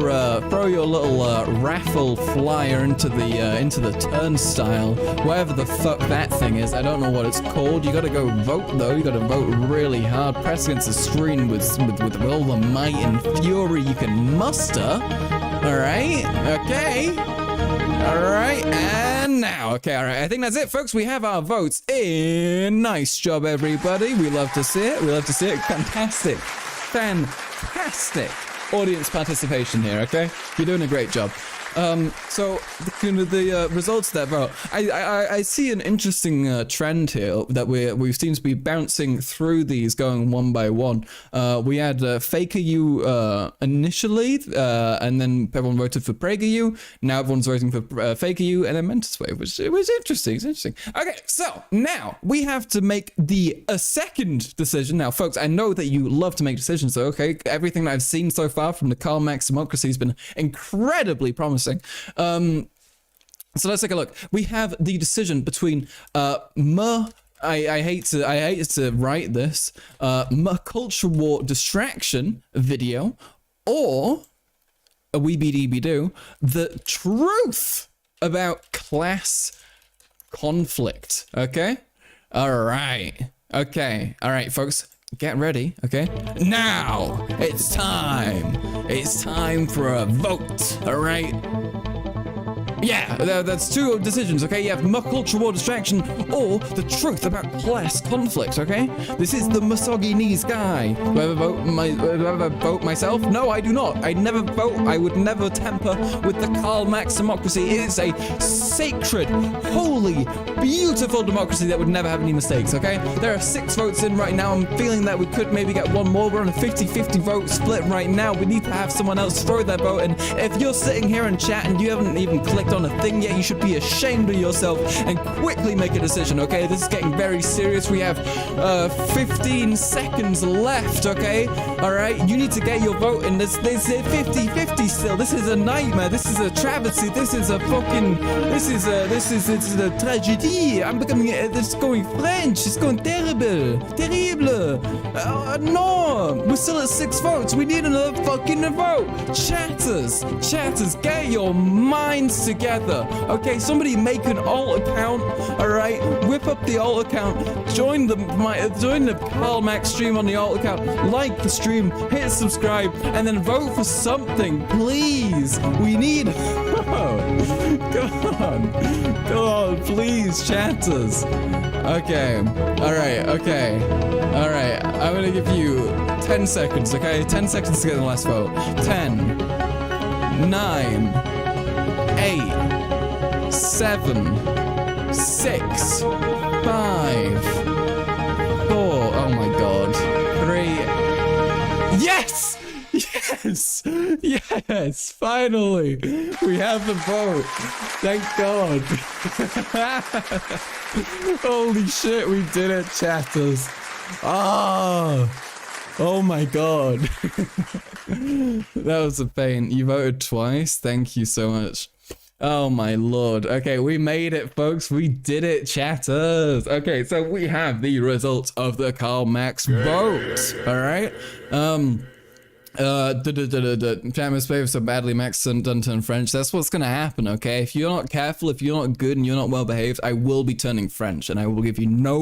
little raffle flyer into the turnstile, whatever the fuck that thing is. I don't know what it's called. You gotta go vote though. You gotta vote really hard. Press against the screen with all the might and fury you can muster. All right. Okay. All right, and now, okay, all right, I think that's it, folks. We have our votes in. Nice job, everybody. We love to see it. Fantastic audience participation here, okay? You're doing a great job. So the results of that vote, I see an interesting trend here that we seem to be bouncing through these, going one by one. We had Faker You initially, and then everyone voted for PragerU. Now everyone's voting for Faker You, and then Mentis Wave, which was interesting. It's interesting. Okay, so now we have to make the second decision. Now, folks, I know that you love to make decisions, so okay, everything that I've seen so far from the Karl Marx democracy has been incredibly promising. So let's take a look. We have the decision between I hate to write this, culture war distraction video, or a weebie-dee-bee-doo, the truth about class conflict. Okay? Alright. Okay. Alright, folks. Get ready, okay? Now! It's time! It's time for a vote, alright? Yeah, that's two decisions, okay? You have culture war distraction or the truth about class conflict, okay? This is the misogynies guy. Do I vote myself? No, I do not. I never vote. I would never tamper with the Karl Marx democracy. It is a sacred, holy, beautiful democracy that would never have any mistakes, okay? There are 6 votes in right now. I'm feeling that we could maybe get one more. We're on a 50-50 vote split right now. We need to have someone else throw their vote in. If you're sitting here and chat and you haven't even clicked on a thing yet, you should be ashamed of yourself and quickly make a decision, okay? This is getting very serious. We have 15 seconds left, okay? Alright, you need to get your vote in. This is 50-50 still. This is a nightmare. This is a travesty. This is a fucking, this is a tragedy. I'm becoming, it's going French. It's going terrible. No, we're still at 6 votes. We need another fucking vote. Chatters, get your minds together. Okay, somebody make an alt account. All right, whip up the alt account. Join the Karl Marx stream on the alt account. Like the stream, hit subscribe, and then vote for something, please. We need. Come on, please, chatters. Okay. All right. I'm gonna give you 10 seconds. Okay, 10 seconds to get the last vote. 10, 9, 8, 7, 6, 5, 4. Oh my god. 3. Yes! Yes! Finally! We have the vote. Thank God. Holy shit, we did it, chatters. Oh my god. That was a pain. You voted twice. Thank you so much. Oh my lord. Okay, we made it, folks. We did it, chatters. Okay, so we have the results of the Karl Marx vote. All right. Chat misbehaved so badly, Max done turn French. That's what's gonna happen, okay? If you're not careful, if you're not good and you're not well behaved, I will be turning French, and I will give you no